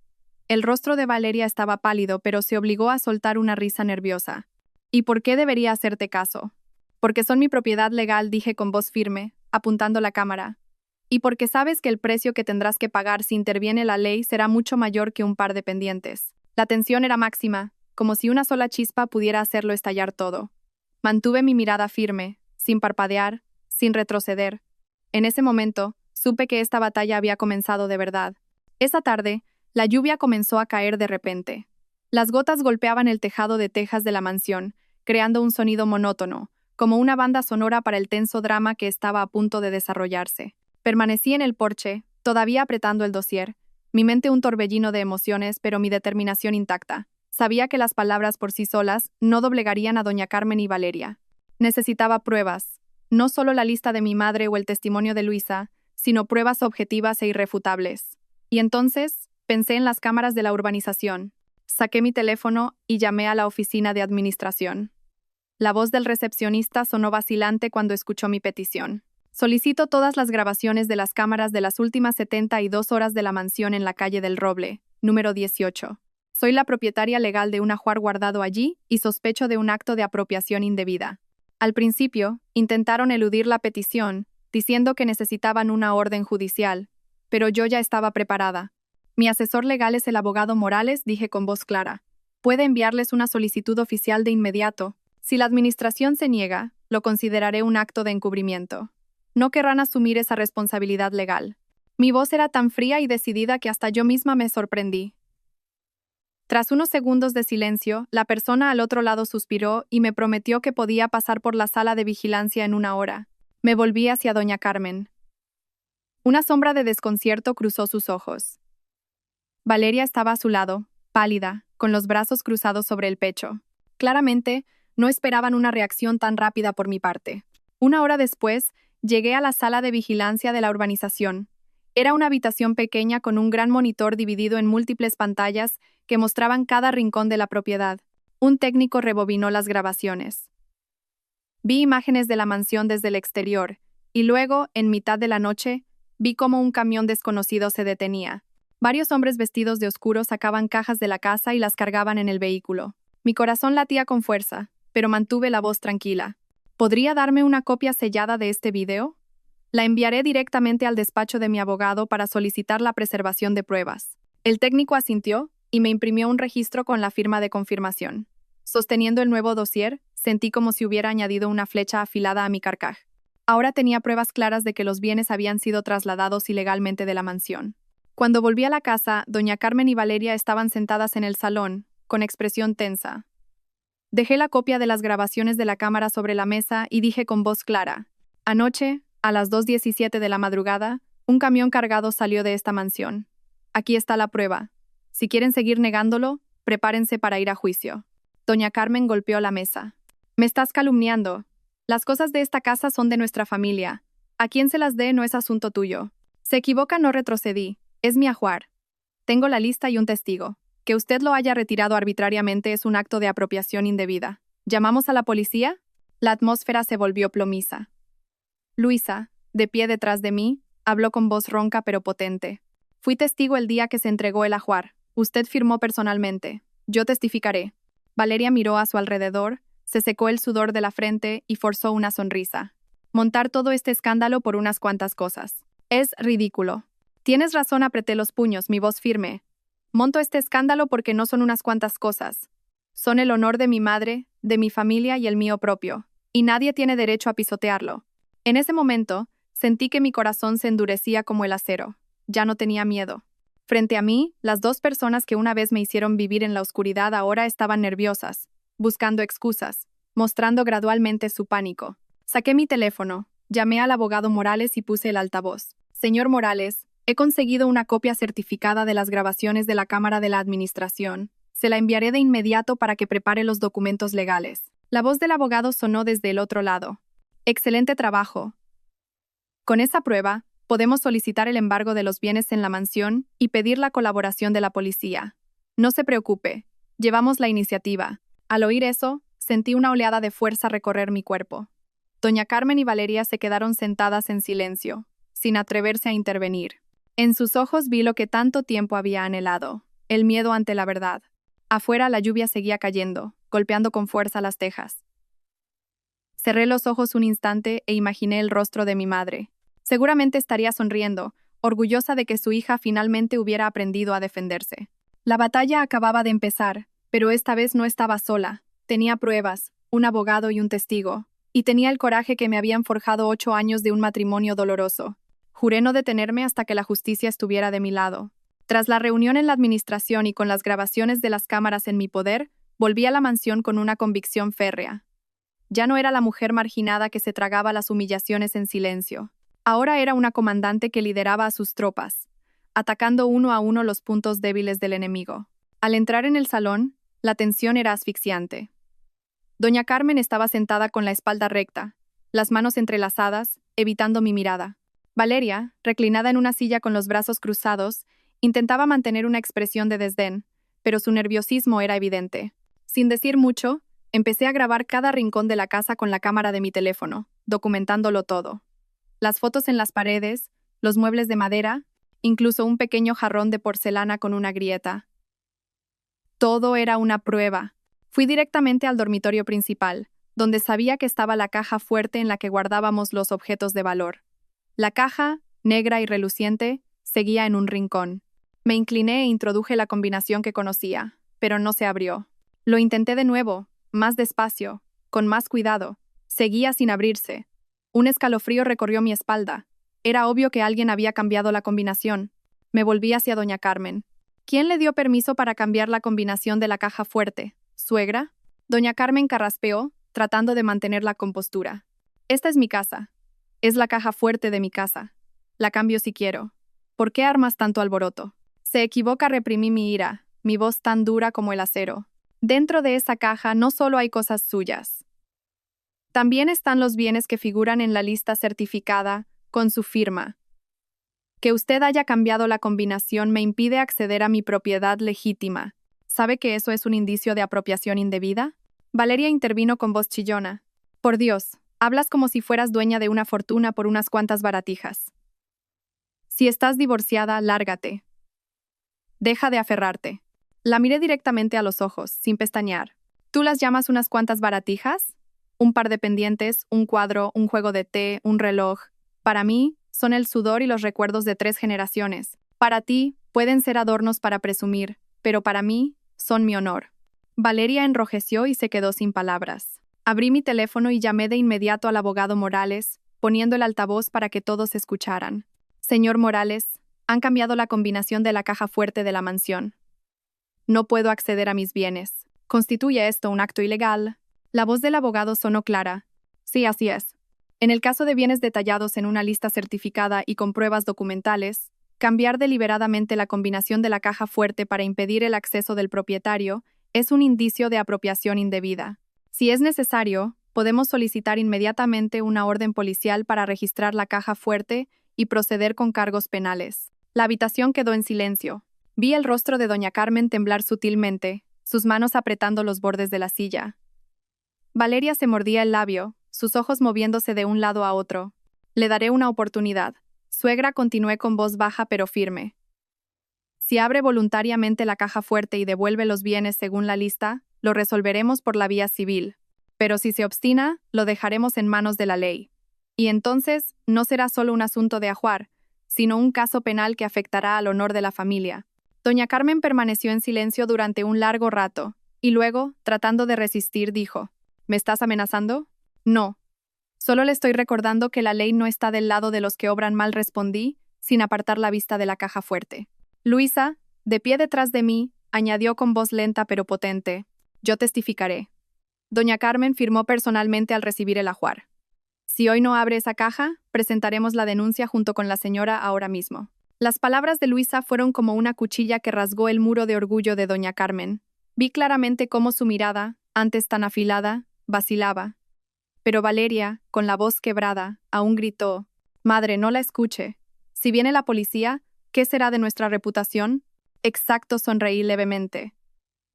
El rostro de Valeria estaba pálido, pero se obligó a soltar una risa nerviosa. «¿Y por qué debería hacerte caso?» «Porque son mi propiedad legal», dije con voz firme, apuntando la cámara. «Y porque sabes que el precio que tendrás que pagar si interviene la ley será mucho mayor que un par de pendientes». La tensión era máxima, como si una sola chispa pudiera hacerlo estallar todo. Mantuve mi mirada firme, sin parpadear, sin retroceder. En ese momento, supe que esta batalla había comenzado de verdad. Esa tarde, la lluvia comenzó a caer de repente. Las gotas golpeaban el tejado de tejas de la mansión, creando un sonido monótono, como una banda sonora para el tenso drama que estaba a punto de desarrollarse. Permanecí en el porche, todavía apretando el dossier, mi mente un torbellino de emociones, pero mi determinación intacta. Sabía que las palabras por sí solas no doblegarían a doña Carmen y Valeria. Necesitaba pruebas, no solo la lista de mi madre o el testimonio de Luisa, sino pruebas objetivas e irrefutables. Y entonces, pensé en las cámaras de la urbanización. Saqué mi teléfono y llamé a la oficina de administración. La voz del recepcionista sonó vacilante cuando escuchó mi petición. «Solicito todas las grabaciones de las cámaras de las últimas 72 horas de la mansión en la calle del Roble, número 18. Soy la propietaria legal de un ajuar guardado allí y sospecho de un acto de apropiación indebida». Al principio, intentaron eludir la petición, diciendo que necesitaban una orden judicial, pero yo ya estaba preparada. «Mi asesor legal es el abogado Morales», dije con voz clara. «Puede enviarles una solicitud oficial de inmediato. Si la administración se niega, lo consideraré un acto de encubrimiento. No querrán asumir esa responsabilidad legal». Mi voz era tan fría y decidida que hasta yo misma me sorprendí. Tras unos segundos de silencio, la persona al otro lado suspiró y me prometió que podía pasar por la sala de vigilancia en una hora. Me volví hacia doña Carmen. Una sombra de desconcierto cruzó sus ojos. Valeria estaba a su lado, pálida, con los brazos cruzados sobre el pecho. Claramente, no esperaban una reacción tan rápida por mi parte. Una hora después, llegué a la sala de vigilancia de la urbanización. Era una habitación pequeña con un gran monitor dividido en múltiples pantallas que mostraban cada rincón de la propiedad. Un técnico rebobinó las grabaciones. Vi imágenes de la mansión desde el exterior, y luego, en mitad de la noche, vi cómo un camión desconocido se detenía. Varios hombres vestidos de oscuro sacaban cajas de la casa y las cargaban en el vehículo. Mi corazón latía con fuerza, pero mantuve la voz tranquila. ¿Podría darme una copia sellada de este video? La enviaré directamente al despacho de mi abogado para solicitar la preservación de pruebas. El técnico asintió y me imprimió un registro con la firma de confirmación. Sosteniendo el nuevo dossier, sentí como si hubiera añadido una flecha afilada a mi carcaj. Ahora tenía pruebas claras de que los bienes habían sido trasladados ilegalmente de la mansión. Cuando volví a la casa, doña Carmen y Valeria estaban sentadas en el salón, con expresión tensa. Dejé la copia de las grabaciones de la cámara sobre la mesa y dije con voz clara: anoche, a las 2:17 de la madrugada, un camión cargado salió de esta mansión. Aquí está la prueba. Si quieren seguir negándolo, prepárense para ir a juicio. Doña Carmen golpeó la mesa. Me estás calumniando. Las cosas de esta casa son de nuestra familia. A quien se las dé no es asunto tuyo. Se equivoca, no retrocedí. Es mi ajuar. Tengo la lista y un testigo. Que usted lo haya retirado arbitrariamente es un acto de apropiación indebida. ¿Llamamos a la policía? La atmósfera se volvió plomiza. Luisa, de pie detrás de mí, habló con voz ronca pero potente. Fui testigo el día que se entregó el ajuar. Usted firmó personalmente. Yo testificaré. Valeria miró a su alrededor, se secó el sudor de la frente y forzó una sonrisa. Montar todo este escándalo por unas cuantas cosas. Es ridículo. Tienes razón, apreté los puños, mi voz firme. Monto este escándalo porque no son unas cuantas cosas. Son el honor de mi madre, de mi familia y el mío propio. Y nadie tiene derecho a pisotearlo. En ese momento, sentí que mi corazón se endurecía como el acero. Ya no tenía miedo. Frente a mí, las dos personas que una vez me hicieron vivir en la oscuridad ahora estaban nerviosas, buscando excusas, mostrando gradualmente su pánico. Saqué mi teléfono, llamé al abogado Morales y puse el altavoz. Señor Morales, he conseguido una copia certificada de las grabaciones de la Cámara de la Administración. Se la enviaré de inmediato para que prepare los documentos legales. La voz del abogado sonó desde el otro lado. Excelente trabajo. Con esa prueba, podemos solicitar el embargo de los bienes en la mansión y pedir la colaboración de la policía. No se preocupe, llevamos la iniciativa. Al oír eso, sentí una oleada de fuerza recorrer mi cuerpo. Doña Carmen y Valeria se quedaron sentadas en silencio, sin atreverse a intervenir. En sus ojos vi lo que tanto tiempo había anhelado, el miedo ante la verdad. Afuera la lluvia seguía cayendo, golpeando con fuerza las tejas. Cerré los ojos un instante e imaginé el rostro de mi madre. Seguramente estaría sonriendo, orgullosa de que su hija finalmente hubiera aprendido a defenderse. La batalla acababa de empezar, pero esta vez no estaba sola. Tenía pruebas, un abogado y un testigo. Y tenía el coraje que me habían forjado 8 años de un matrimonio doloroso. Juré no detenerme hasta que la justicia estuviera de mi lado. Tras la reunión en la administración y con las grabaciones de las cámaras en mi poder, volví a la mansión con una convicción férrea. Ya no era la mujer marginada que se tragaba las humillaciones en silencio. Ahora era una comandante que lideraba a sus tropas, atacando uno a uno los puntos débiles del enemigo. Al entrar en el salón, la tensión era asfixiante. Doña Carmen estaba sentada con la espalda recta, las manos entrelazadas, evitando mi mirada. Valeria, reclinada en una silla con los brazos cruzados, intentaba mantener una expresión de desdén, pero su nerviosismo era evidente. Sin decir mucho, empecé a grabar cada rincón de la casa con la cámara de mi teléfono, documentándolo todo. Las fotos en las paredes, los muebles de madera, incluso un pequeño jarrón de porcelana con una grieta. Todo era una prueba. Fui directamente al dormitorio principal, donde sabía que estaba la caja fuerte en la que guardábamos los objetos de valor. La caja, negra y reluciente, seguía en un rincón. Me incliné e introduje la combinación que conocía, pero no se abrió. Lo intenté de nuevo, más despacio, con más cuidado. Seguía sin abrirse. Un escalofrío recorrió mi espalda. Era obvio que alguien había cambiado la combinación. Me volví hacia doña Carmen. ¿Quién le dio permiso para cambiar la combinación de la caja fuerte? ¿Suegra? Doña Carmen carraspeó, tratando de mantener la compostura. Esta es mi casa. Es la caja fuerte de mi casa. La cambio si quiero. ¿Por qué armas tanto alboroto? Se equivoca, reprimí mi ira, mi voz tan dura como el acero. Dentro de esa caja no solo hay cosas suyas. También están los bienes que figuran en la lista certificada, con su firma. Que usted haya cambiado la combinación me impide acceder a mi propiedad legítima. ¿Sabe que eso es un indicio de apropiación indebida? Valeria intervino con voz chillona. Por Dios, hablas como si fueras dueña de una fortuna por unas cuantas baratijas. Si estás divorciada, lárgate. Deja de aferrarte. La miré directamente a los ojos, sin pestañear. ¿Tú las llamas unas cuantas baratijas? Un par de pendientes, un cuadro, un juego de té, un reloj. Para mí, son el sudor y los recuerdos de 3 generaciones. Para ti, pueden ser adornos para presumir, pero para mí, son mi honor. Valeria enrojeció y se quedó sin palabras. Abrí mi teléfono y llamé de inmediato al abogado Morales, poniendo el altavoz para que todos escucharan. Señor Morales, han cambiado la combinación de la caja fuerte de la mansión. No puedo acceder a mis bienes. ¿Constituye esto un acto ilegal? La voz del abogado sonó clara. Sí, así es. En el caso de bienes detallados en una lista certificada y con pruebas documentales, cambiar deliberadamente la combinación de la caja fuerte para impedir el acceso del propietario es un indicio de apropiación indebida. Si es necesario, podemos solicitar inmediatamente una orden policial para registrar la caja fuerte y proceder con cargos penales. La habitación quedó en silencio. Vi el rostro de doña Carmen temblar sutilmente, sus manos apretando los bordes de la silla. Valeria se mordía el labio, sus ojos moviéndose de un lado a otro. Le daré una oportunidad. Suegra, continué con voz baja pero firme. Si abre voluntariamente la caja fuerte y devuelve los bienes según la lista, lo resolveremos por la vía civil. Pero si se obstina, lo dejaremos en manos de la ley. Y entonces, no será solo un asunto de ajuar, sino un caso penal que afectará al honor de la familia. Doña Carmen permaneció en silencio durante un largo rato, y luego, tratando de resistir, dijo: ¿Me estás amenazando? No. Solo le estoy recordando que la ley no está del lado de los que obran mal, respondí, sin apartar la vista de la caja fuerte. Luisa, de pie detrás de mí, añadió con voz lenta pero potente: yo testificaré. Doña Carmen firmó personalmente al recibir el ajuar. Si hoy no abre esa caja, presentaremos la denuncia junto con la señora ahora mismo. Las palabras de Luisa fueron como una cuchilla que rasgó el muro de orgullo de doña Carmen. Vi claramente cómo su mirada, antes tan afilada, vacilaba. Pero Valeria, con la voz quebrada, aún gritó: Madre, no la escuche. Si viene la policía, ¿qué será de nuestra reputación? Exacto, sonreí levemente.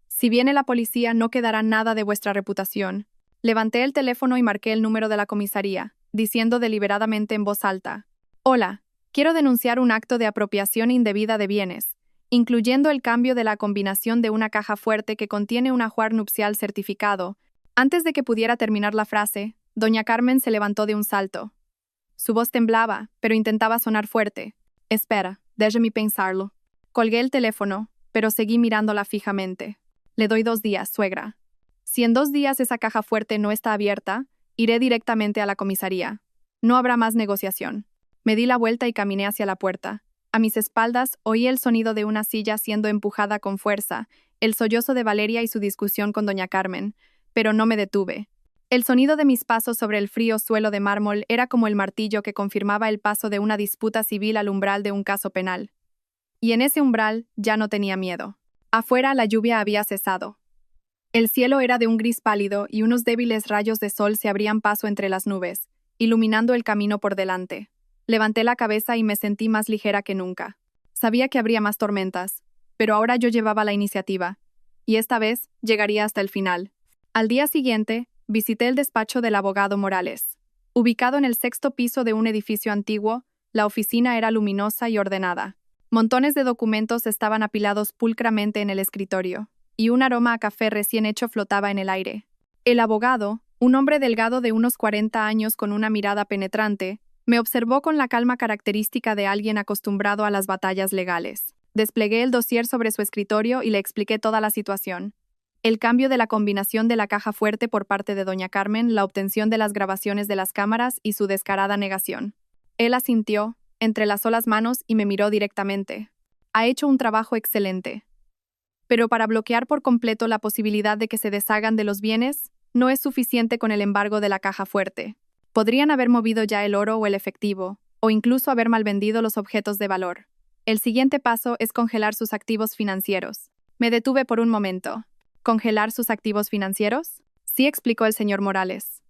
Si viene la policía, no quedará nada de vuestra reputación. Levanté el teléfono y marqué el número de la comisaría, diciendo deliberadamente en voz alta: Hola, quiero denunciar un acto de apropiación indebida de bienes, incluyendo el cambio de la combinación de una caja fuerte que contiene un ajuar nupcial certificado. Antes de que pudiera terminar la frase, doña Carmen se levantó de un salto. Su voz temblaba, pero intentaba sonar fuerte. Espera, déjeme pensarlo. Colgué el teléfono, pero seguí mirándola fijamente. Le doy 2 días, suegra. Si en 2 días esa caja fuerte no está abierta, iré directamente a la comisaría. No habrá más negociación. Me di la vuelta y caminé hacia la puerta. A mis espaldas oí el sonido de una silla siendo empujada con fuerza, el sollozo de Valeria y su discusión con doña Carmen, pero no me detuve. El sonido de mis pasos sobre el frío suelo de mármol era como el martillo que confirmaba el paso de una disputa civil al umbral de un caso penal. Y en ese umbral ya no tenía miedo. Afuera la lluvia había cesado. El cielo era de un gris pálido y unos débiles rayos de sol se abrían paso entre las nubes, iluminando el camino por delante. Levanté la cabeza y me sentí más ligera que nunca. Sabía que habría más tormentas, pero ahora yo llevaba la iniciativa, y esta vez llegaría hasta el final. Al día siguiente, visité el despacho del abogado Morales. Ubicado en el 6º piso de un edificio antiguo, la oficina era luminosa y ordenada. Montones de documentos estaban apilados pulcramente en el escritorio, y un aroma a café recién hecho flotaba en el aire. El abogado, un hombre delgado de unos 40 años con una mirada penetrante, me observó con la calma característica de alguien acostumbrado a las batallas legales. Desplegué el dossier sobre su escritorio y le expliqué toda la situación. El cambio de la combinación de la caja fuerte por parte de doña Carmen, la obtención de las grabaciones de las cámaras y su descarada negación. Él asintió, entrelazó las manos y me miró directamente. Ha hecho un trabajo excelente. Pero para bloquear por completo la posibilidad de que se deshagan de los bienes, no es suficiente con el embargo de la caja fuerte. Podrían haber movido ya el oro o el efectivo, o incluso haber malvendido los objetos de valor. El siguiente paso es congelar sus activos financieros. Me detuve por un momento. ¿Congelar sus activos financieros? Sí, explicó el señor Morales.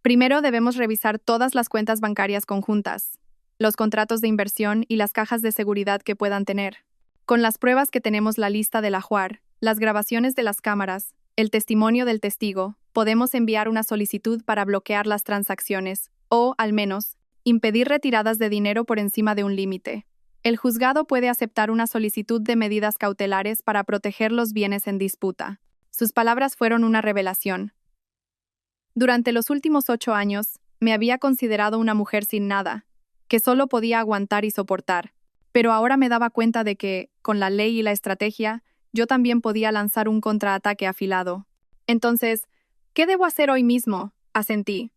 Primero debemos revisar todas las cuentas bancarias conjuntas, los contratos de inversión y las cajas de seguridad que puedan tener. Con las pruebas que tenemos, la lista del ajuar, las grabaciones de las cámaras, el testimonio del testigo, podemos enviar una solicitud para bloquear las transacciones o, al menos, impedir retiradas de dinero por encima de un límite. El juzgado puede aceptar una solicitud de medidas cautelares para proteger los bienes en disputa. Sus palabras fueron una revelación. Durante los últimos 8 años, me había considerado una mujer sin nada, que solo podía aguantar y soportar. Pero ahora me daba cuenta de que, con la ley y la estrategia, yo también podía lanzar un contraataque afilado. Entonces, ¿qué debo hacer hoy mismo? Asentí.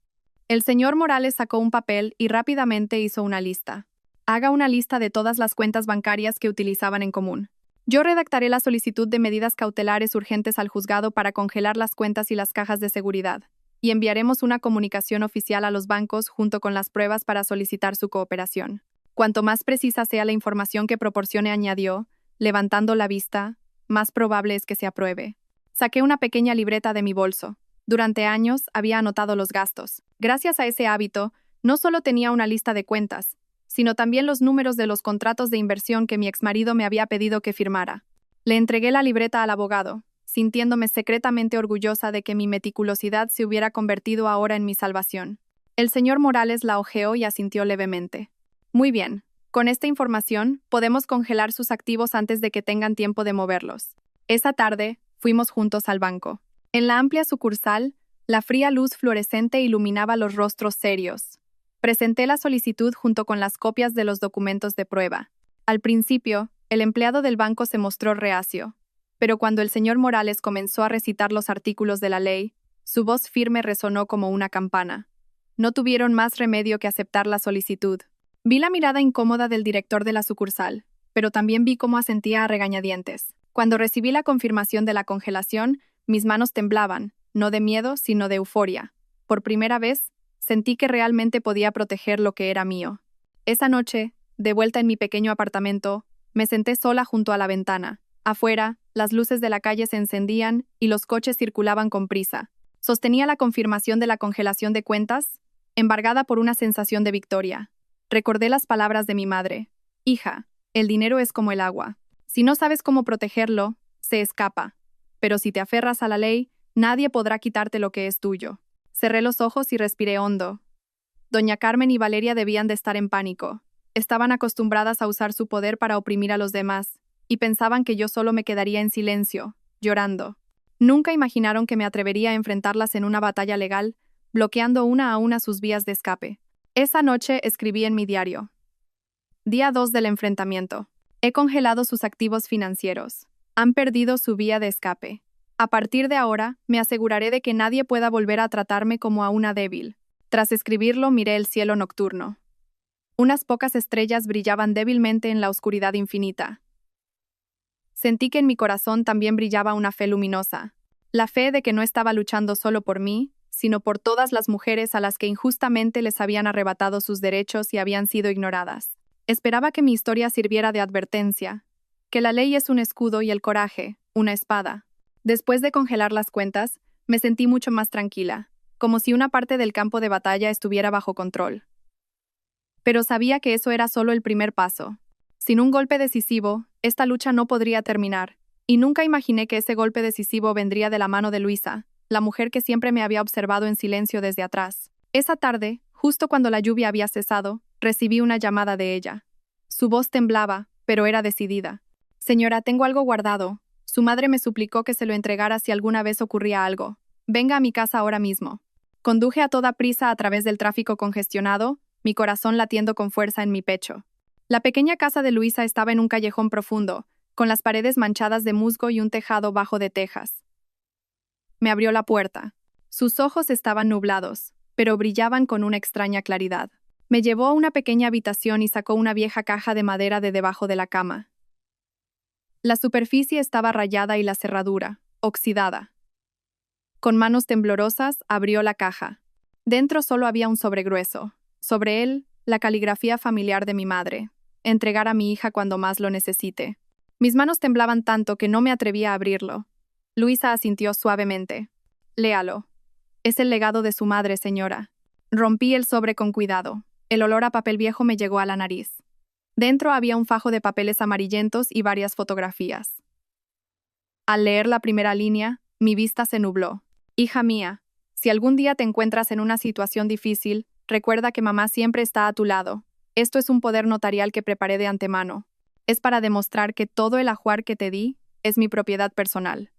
El señor Morales sacó un papel y rápidamente hizo una lista. Haga una lista de todas las cuentas bancarias que utilizaban en común. Yo redactaré la solicitud de medidas cautelares urgentes al juzgado para congelar las cuentas y las cajas de seguridad, y enviaremos una comunicación oficial a los bancos junto con las pruebas para solicitar su cooperación. Cuanto más precisa sea la información que proporcione, añadió, levantando la vista, más probable es que se apruebe. Saqué una pequeña libreta de mi bolso. Durante años había anotado los gastos. Gracias a ese hábito, no solo tenía una lista de cuentas, sino también los números de los contratos de inversión que mi exmarido me había pedido que firmara. Le entregué la libreta al abogado, sintiéndome secretamente orgullosa de que mi meticulosidad se hubiera convertido ahora en mi salvación. El señor Morales la hojeó y asintió levemente. Muy bien. Con esta información, podemos congelar sus activos antes de que tengan tiempo de moverlos. Esa tarde, fuimos juntos al banco. En la amplia sucursal, la fría luz fluorescente iluminaba los rostros serios. Presenté la solicitud junto con las copias de los documentos de prueba. Al principio, el empleado del banco se mostró reacio, pero cuando el señor Morales comenzó a recitar los artículos de la ley, su voz firme resonó como una campana. No tuvieron más remedio que aceptar la solicitud. Vi la mirada incómoda del director de la sucursal, pero también vi cómo asentía a regañadientes. Cuando recibí la confirmación de la congelación, mis manos temblaban, no de miedo, sino de euforia. Por primera vez, sentí que realmente podía proteger lo que era mío. Esa noche, de vuelta en mi pequeño apartamento, me senté sola junto a la ventana. Afuera, las luces de la calle se encendían y los coches circulaban con prisa. Sostenía la confirmación de la congelación de cuentas, embargada por una sensación de victoria. Recordé las palabras de mi madre. Hija, el dinero es como el agua. Si no sabes cómo protegerlo, se escapa. Pero si te aferras a la ley, nadie podrá quitarte lo que es tuyo. Cerré los ojos y respiré hondo. Doña Carmen y Valeria debían de estar en pánico. Estaban acostumbradas a usar su poder para oprimir a los demás, y pensaban que yo solo me quedaría en silencio, llorando. Nunca imaginaron que me atrevería a enfrentarlas en una batalla legal, bloqueando una a una sus vías de escape. Esa noche escribí en mi diario. Día 2 del enfrentamiento. He congelado sus activos financieros. Han perdido su vía de escape. A partir de ahora, me aseguraré de que nadie pueda volver a tratarme como a una débil. Tras escribirlo, miré el cielo nocturno. Unas pocas estrellas brillaban débilmente en la oscuridad infinita. Sentí que en mi corazón también brillaba una fe luminosa. La fe de que no estaba luchando solo por mí, sino por todas las mujeres a las que injustamente les habían arrebatado sus derechos y habían sido ignoradas. Esperaba que mi historia sirviera de advertencia, que la ley es un escudo y el coraje, una espada. Después de congelar las cuentas, me sentí mucho más tranquila, como si una parte del campo de batalla estuviera bajo control. Pero sabía que eso era solo el primer paso. Sin un golpe decisivo, esta lucha no podría terminar, y nunca imaginé que ese golpe decisivo vendría de la mano de Luisa, la mujer que siempre me había observado en silencio desde atrás. Esa tarde, justo cuando la lluvia había cesado, recibí una llamada de ella. Su voz temblaba, pero era decidida. Señora, tengo algo guardado. Su madre me suplicó que se lo entregara si alguna vez ocurría algo. Venga a mi casa ahora mismo. Conduje a toda prisa a través del tráfico congestionado, mi corazón latiendo con fuerza en mi pecho. La pequeña casa de Luisa estaba en un callejón profundo, con las paredes manchadas de musgo y un tejado bajo de tejas. Me abrió la puerta. Sus ojos estaban nublados, pero brillaban con una extraña claridad. Me llevó a una pequeña habitación y sacó una vieja caja de madera de debajo de la cama. La superficie estaba rayada y la cerradura, oxidada. Con manos temblorosas, abrió la caja. Dentro solo había un sobre grueso. Sobre él, la caligrafía familiar de mi madre. Entregar a mi hija cuando más lo necesite. Mis manos temblaban tanto que no me atrevía a abrirlo. Luisa asintió suavemente. Léalo. Es el legado de su madre, señora. Rompí el sobre con cuidado. El olor a papel viejo me llegó a la nariz. Dentro había un fajo de papeles amarillentos y varias fotografías. Al leer la primera línea, mi vista se nubló. Hija mía, si algún día te encuentras en una situación difícil, recuerda que mamá siempre está a tu lado. Esto es un poder notarial que preparé de antemano. Es para demostrar que todo el ajuar que te di es mi propiedad personal.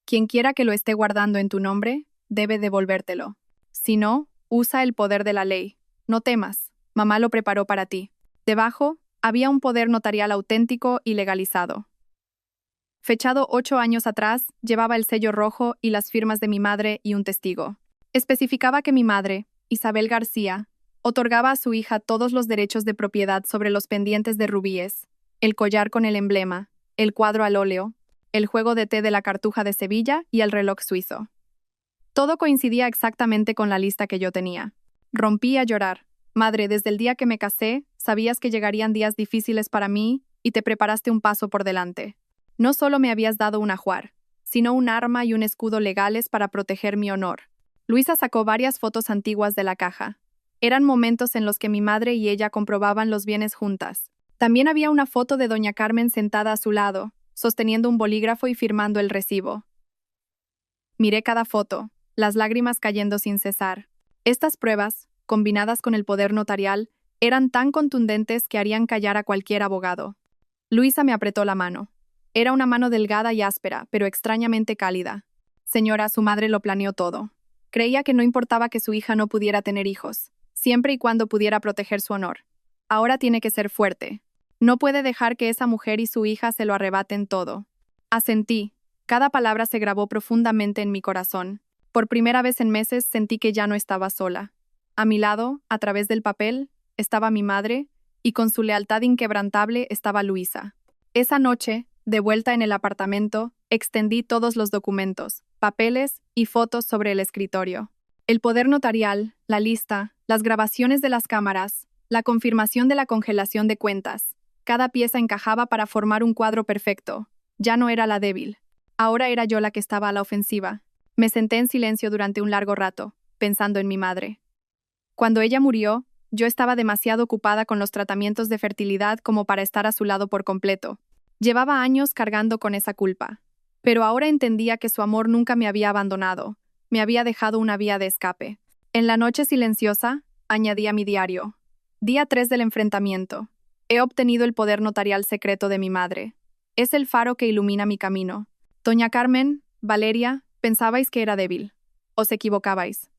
Quien quiera que lo esté guardando en tu nombre, debe devolvértelo. Si no, usa el poder de la ley. No temas, mamá lo preparó para ti. Debajo, había un poder notarial auténtico y legalizado. Fechado 8 años atrás, llevaba el sello rojo y las firmas de mi madre y un testigo. Especificaba que mi madre, Isabel García, otorgaba a su hija todos los derechos de propiedad sobre los pendientes de rubíes, el collar con el emblema, el cuadro al óleo, el juego de té de la Cartuja de Sevilla y el reloj suizo. Todo coincidía exactamente con la lista que yo tenía. Rompí a llorar. Madre, desde el día que me casé, sabías que llegarían días difíciles para mí y te preparaste un paso por delante. No solo me habías dado un ajuar, sino un arma y un escudo legales para proteger mi honor. Luisa sacó varias fotos antiguas de la caja. Eran momentos en los que mi madre y ella comprobaban los bienes juntas. También había una foto de doña Carmen sentada a su lado, sosteniendo un bolígrafo y firmando el recibo. Miré cada foto, las lágrimas cayendo sin cesar. Estas pruebas, combinadas con el poder notarial, eran tan contundentes que harían callar a cualquier abogado. Luisa me apretó la mano. Era una mano delgada y áspera, pero extrañamente cálida. Señora, su madre lo planeó todo. Creía que no importaba que su hija no pudiera tener hijos, siempre y cuando pudiera proteger su honor. Ahora tiene que ser fuerte. No puede dejar que esa mujer y su hija se lo arrebaten todo. Asentí. Cada palabra se grabó profundamente en mi corazón. Por primera vez en meses sentí que ya no estaba sola. A mi lado, a través del papel, estaba mi madre, y con su lealtad inquebrantable estaba Luisa. Esa noche, de vuelta en el apartamento, extendí todos los documentos, papeles y fotos sobre el escritorio. El poder notarial, la lista, las grabaciones de las cámaras, la confirmación de la congelación de cuentas. Cada pieza encajaba para formar un cuadro perfecto. Ya no era la débil. Ahora era yo la que estaba a la ofensiva. Me senté en silencio durante un largo rato, pensando en mi madre. Cuando ella murió, yo estaba demasiado ocupada con los tratamientos de fertilidad como para estar a su lado por completo. Llevaba años cargando con esa culpa. Pero ahora entendía que su amor nunca me había abandonado. Me había dejado una vía de escape. En la noche silenciosa, añadí a mi diario. Día 3 del enfrentamiento. He obtenido el poder notarial secreto de mi madre. Es el faro que ilumina mi camino. Doña Carmen, Valeria, pensabais que era débil. Os equivocabais.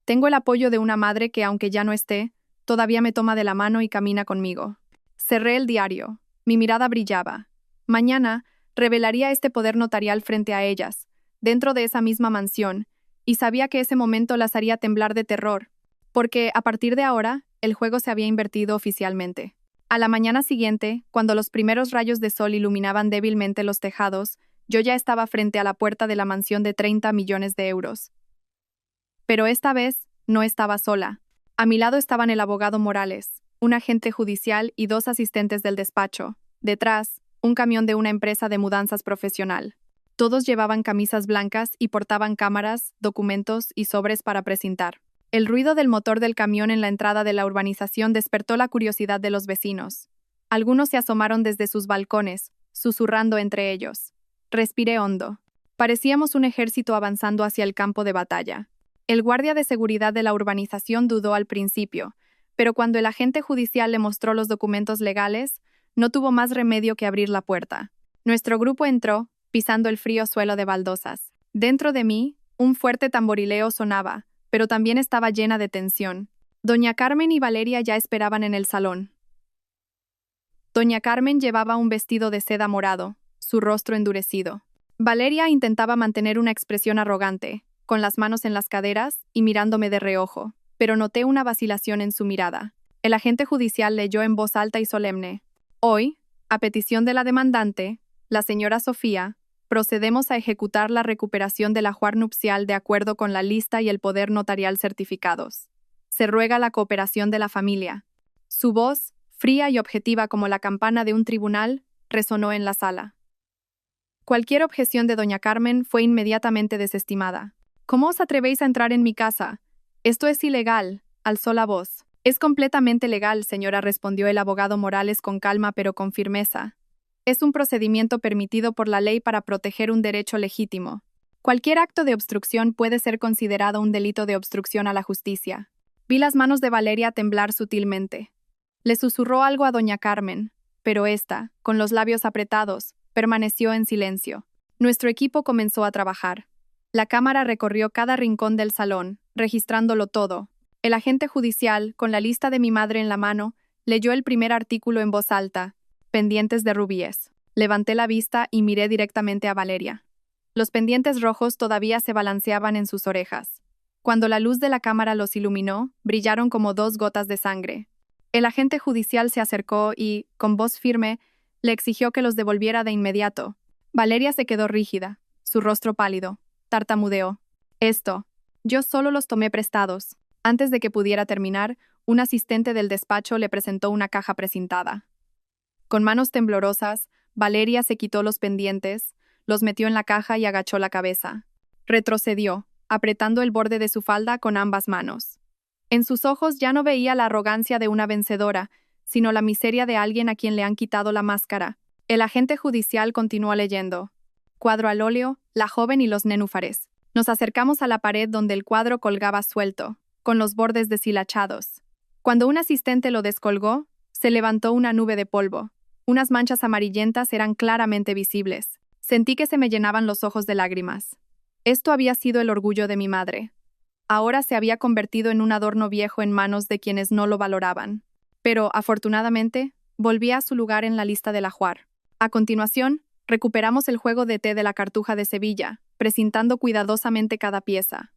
Tengo el apoyo de una madre que, aunque ya no esté, todavía me toma de la mano y camina conmigo. Cerré el diario. Mi mirada brillaba. Mañana, revelaría este poder notarial frente a ellas, dentro de esa misma mansión, y sabía que ese momento las haría temblar de terror, porque, a partir de ahora, el juego se había invertido oficialmente. A la mañana siguiente, cuando los primeros rayos de sol iluminaban débilmente los tejados, yo ya estaba frente a la puerta de la mansión de 30 millones de euros. Pero esta vez, no estaba sola. A mi lado estaban el abogado Morales, un agente judicial y 2 asistentes del despacho. Detrás, un camión de una empresa de mudanzas profesional. Todos llevaban camisas blancas y portaban cámaras, documentos y sobres para presentar. El ruido del motor del camión en la entrada de la urbanización despertó la curiosidad de los vecinos. Algunos se asomaron desde sus balcones, susurrando entre ellos. Respiré hondo. Parecíamos un ejército avanzando hacia el campo de batalla. El guardia de seguridad de la urbanización dudó al principio, pero cuando el agente judicial le mostró los documentos legales, no tuvo más remedio que abrir la puerta. Nuestro grupo entró, pisando el frío suelo de baldosas. Dentro de mí, un fuerte tamborileo sonaba, pero también estaba llena de tensión. Doña Carmen y Valeria ya esperaban en el salón. Doña Carmen llevaba un vestido de seda morado, su rostro endurecido. Valeria intentaba mantener una expresión arrogante, con las manos en las caderas y mirándome de reojo, pero noté una vacilación en su mirada. El agente judicial leyó en voz alta y solemne. Hoy, a petición de la demandante, la señora Sofía, procedemos a ejecutar la recuperación del ajuar nupcial de acuerdo con la lista y el poder notarial certificados. Se ruega la cooperación de la familia. Su voz, fría y objetiva como la campana de un tribunal, resonó en la sala. Cualquier objeción de doña Carmen fue inmediatamente desestimada. ¿Cómo os atrevéis a entrar en mi casa? Esto es ilegal, alzó la voz. Es completamente legal, señora, respondió el abogado Morales con calma pero con firmeza. Es un procedimiento permitido por la ley para proteger un derecho legítimo. Cualquier acto de obstrucción puede ser considerado un delito de obstrucción a la justicia. Vi las manos de Valeria temblar sutilmente. Le susurró algo a doña Carmen, pero ésta, con los labios apretados, permaneció en silencio. Nuestro equipo comenzó a trabajar. La cámara recorrió cada rincón del salón, registrándolo todo. El agente judicial, con la lista de mi madre en la mano, leyó el primer artículo en voz alta: pendientes de rubíes. Levanté la vista y miré directamente a Valeria. Los pendientes rojos todavía se balanceaban en sus orejas. Cuando la luz de la cámara los iluminó, brillaron como 2 gotas de sangre. El agente judicial se acercó y, con voz firme, le exigió que los devolviera de inmediato. Valeria se quedó rígida, su rostro pálido. Tartamudeó. Yo solo los tomé prestados. Antes de que pudiera terminar, un asistente del despacho le presentó una caja precintada. Con manos temblorosas, Valeria se quitó los pendientes, los metió en la caja y agachó la cabeza. Retrocedió, apretando el borde de su falda con ambas manos. En sus ojos ya no veía la arrogancia de una vencedora, sino la miseria de alguien a quien le han quitado la máscara. El agente judicial continuó leyendo. Cuadro al óleo, la joven y los nenúfares. Nos acercamos a la pared donde el cuadro colgaba suelto, con los bordes deshilachados. Cuando un asistente lo descolgó, se levantó una nube de polvo. Unas manchas amarillentas eran claramente visibles. Sentí que se me llenaban los ojos de lágrimas. Esto había sido el orgullo de mi madre. Ahora se había convertido en un adorno viejo en manos de quienes no lo valoraban. Pero, afortunadamente, volvía a su lugar en la lista del ajuar. A continuación, recuperamos el juego de té de la Cartuja de Sevilla, precintando cuidadosamente cada pieza.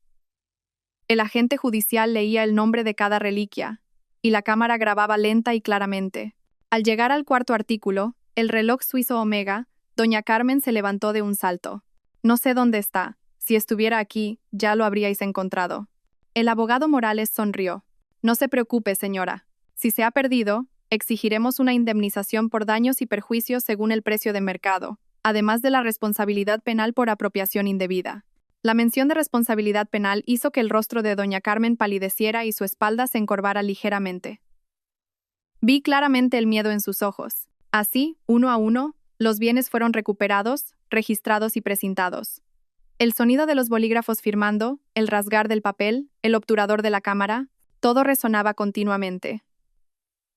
El agente judicial leía el nombre de cada reliquia, y la cámara grababa lenta y claramente. Al llegar al cuarto artículo, el reloj suizo Omega, doña Carmen se levantó de un salto. No sé dónde está. Si estuviera aquí, ya lo habríais encontrado. El abogado Morales sonrió. No se preocupe, señora. Si se ha perdido, exigiremos una indemnización por daños y perjuicios según el precio de mercado, además de la responsabilidad penal por apropiación indebida. La mención de responsabilidad penal hizo que el rostro de doña Carmen palideciera y su espalda se encorvara ligeramente. Vi claramente el miedo en sus ojos. Así, uno a uno, los bienes fueron recuperados, registrados y precintados. El sonido de los bolígrafos firmando, el rasgar del papel, el obturador de la cámara, todo resonaba continuamente.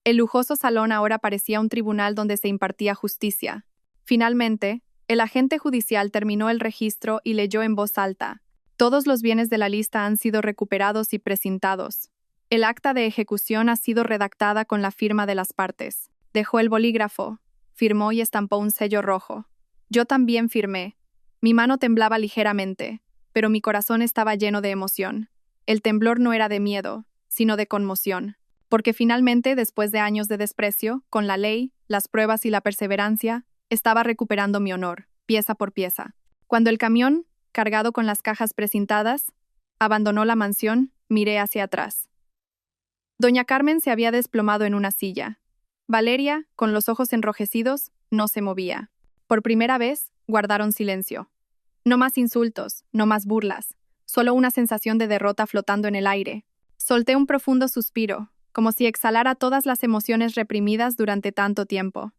El lujoso salón ahora parecía un tribunal donde se impartía justicia. Finalmente, el agente judicial terminó el registro y leyó en voz alta: todos los bienes de la lista han sido recuperados y precintados. El acta de ejecución ha sido redactada con la firma de las partes. Dejó el bolígrafo, firmó y estampó un sello rojo. Yo también firmé. Mi mano temblaba ligeramente, pero mi corazón estaba lleno de emoción. El temblor no era de miedo, sino de conmoción. Porque finalmente, después de años de desprecio, con la ley, las pruebas y la perseverancia, estaba recuperando mi honor, pieza por pieza. Cuando el camión, cargado con las cajas precintadas, abandonó la mansión, miré hacia atrás. Doña Carmen se había desplomado en una silla. Valeria, con los ojos enrojecidos, no se movía. Por primera vez, guardaron silencio. No más insultos, no más burlas, solo una sensación de derrota flotando en el aire. Solté un profundo suspiro, como si exhalara todas las emociones reprimidas durante tanto tiempo.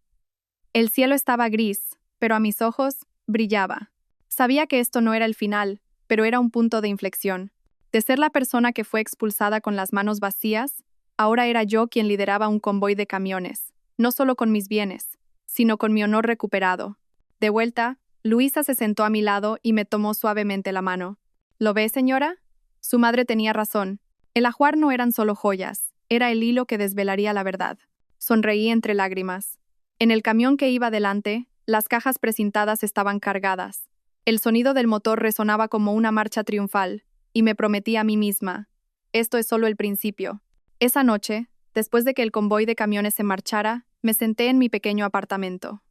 El cielo estaba gris, pero a mis ojos brillaba. Sabía que esto no era el final, pero era un punto de inflexión. De ser la persona que fue expulsada con las manos vacías, ahora era yo quien lideraba un convoy de camiones, no solo con mis bienes, sino con mi honor recuperado. De vuelta, Luisa se sentó a mi lado y me tomó suavemente la mano. ¿Lo ve, señora? Su madre tenía razón. El ajuar no eran solo joyas, era el hilo que desvelaría la verdad. Sonreí entre lágrimas. En el camión que iba delante, las cajas precintadas estaban cargadas. El sonido del motor resonaba como una marcha triunfal, y me prometí a mí misma: esto es solo el principio. Esa noche, después de que el convoy de camiones se marchara, me senté en mi pequeño apartamento.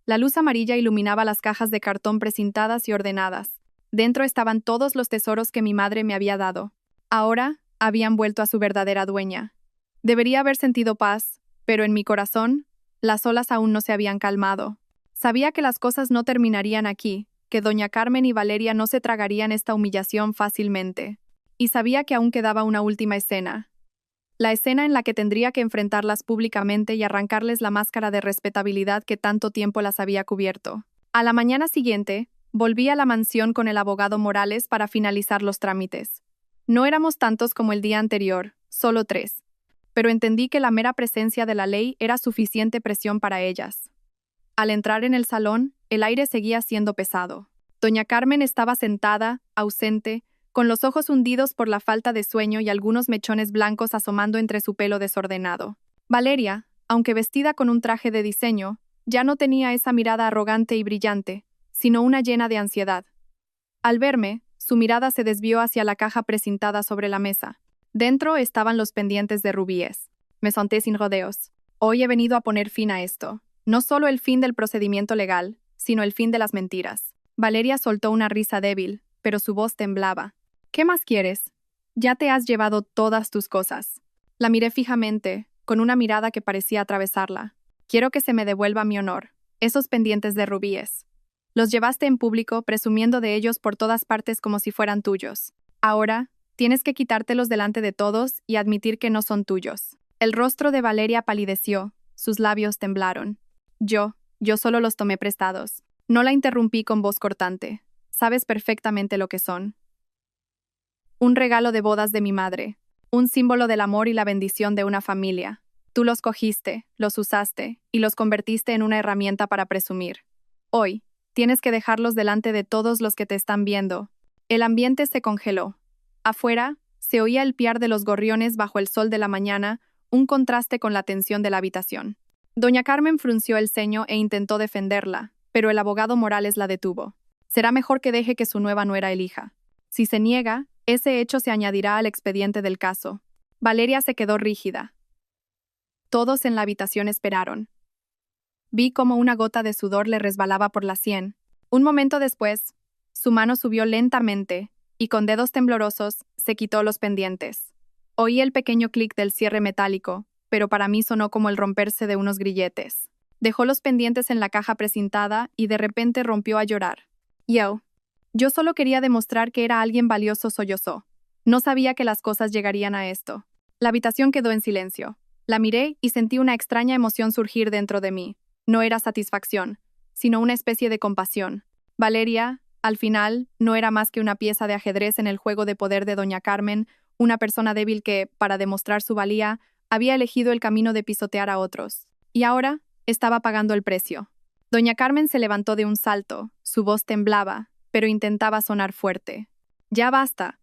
La luz amarilla iluminaba las cajas de cartón precintadas y ordenadas. Dentro estaban todos los tesoros que mi madre me había dado. Ahora habían vuelto a su verdadera dueña. Debería haber sentido paz, pero en mi corazón, las olas aún no se habían calmado. Sabía que las cosas no terminarían aquí, que doña Carmen y Valeria no se tragarían esta humillación fácilmente. Y sabía que aún quedaba una última escena. La escena en la que tendría que enfrentarlas públicamente y arrancarles la máscara de respetabilidad que tanto tiempo las había cubierto. A la mañana siguiente, volví a la mansión con el abogado Morales para finalizar los trámites. No éramos tantos como el día anterior, solo 3. Pero entendí que la mera presencia de la ley era suficiente presión para ellas. Al entrar en el salón, el aire seguía siendo pesado. Doña Carmen estaba sentada, ausente, con los ojos hundidos por la falta de sueño y algunos mechones blancos asomando entre su pelo desordenado. Valeria, aunque vestida con un traje de diseño, ya no tenía esa mirada arrogante y brillante, sino una llena de ansiedad. Al verme, su mirada se desvió hacia la caja precintada sobre la mesa. Dentro estaban los pendientes de rubíes. Me senté sin rodeos. Hoy he venido a poner fin a esto. No solo el fin del procedimiento legal, sino el fin de las mentiras. Valeria soltó una risa débil, pero su voz temblaba. ¿Qué más quieres? Ya te has llevado todas tus cosas. La miré fijamente, con una mirada que parecía atravesarla. Quiero que se me devuelva mi honor, esos pendientes de rubíes. Los llevaste en público presumiendo de ellos por todas partes como si fueran tuyos. Ahora, tienes que quitártelos delante de todos y admitir que no son tuyos. El rostro de Valeria palideció, sus labios temblaron. Yo solo los tomé prestados. No la interrumpí con voz cortante. Sabes perfectamente lo que son. Un regalo de bodas de mi madre, un símbolo del amor y la bendición de una familia. Tú los cogiste, los usaste y los convertiste en una herramienta para presumir. Hoy, tienes que dejarlos delante de todos los que te están viendo. El ambiente se congeló. Afuera, se oía el piar de los gorriones bajo el sol de la mañana, un contraste con la tensión de la habitación. Doña Carmen frunció el ceño e intentó defenderla, pero el abogado Morales la detuvo. Será mejor que deje que su nueva nuera elija. Si se niega, ese hecho se añadirá al expediente del caso. Valeria se quedó rígida. Todos en la habitación esperaron. Vi cómo una gota de sudor le resbalaba por la sien. Un momento después, su mano subió lentamente y con dedos temblorosos se quitó los pendientes. Oí el pequeño clic del cierre metálico, pero para mí sonó como el romperse de unos grilletes. Dejó los pendientes en la caja precintada y de repente rompió a llorar. Yo solo quería demostrar que era alguien valioso, sollozó. No sabía que las cosas llegarían a esto. La habitación quedó en silencio. La miré y sentí una extraña emoción surgir dentro de mí. No era satisfacción, sino una especie de compasión. Valeria, al final, no era más que una pieza de ajedrez en el juego de poder de doña Carmen, una persona débil que, para demostrar su valía, había elegido el camino de pisotear a otros. Y ahora, estaba pagando el precio. Doña Carmen se levantó de un salto, su voz temblaba, pero intentaba sonar fuerte. Ya basta.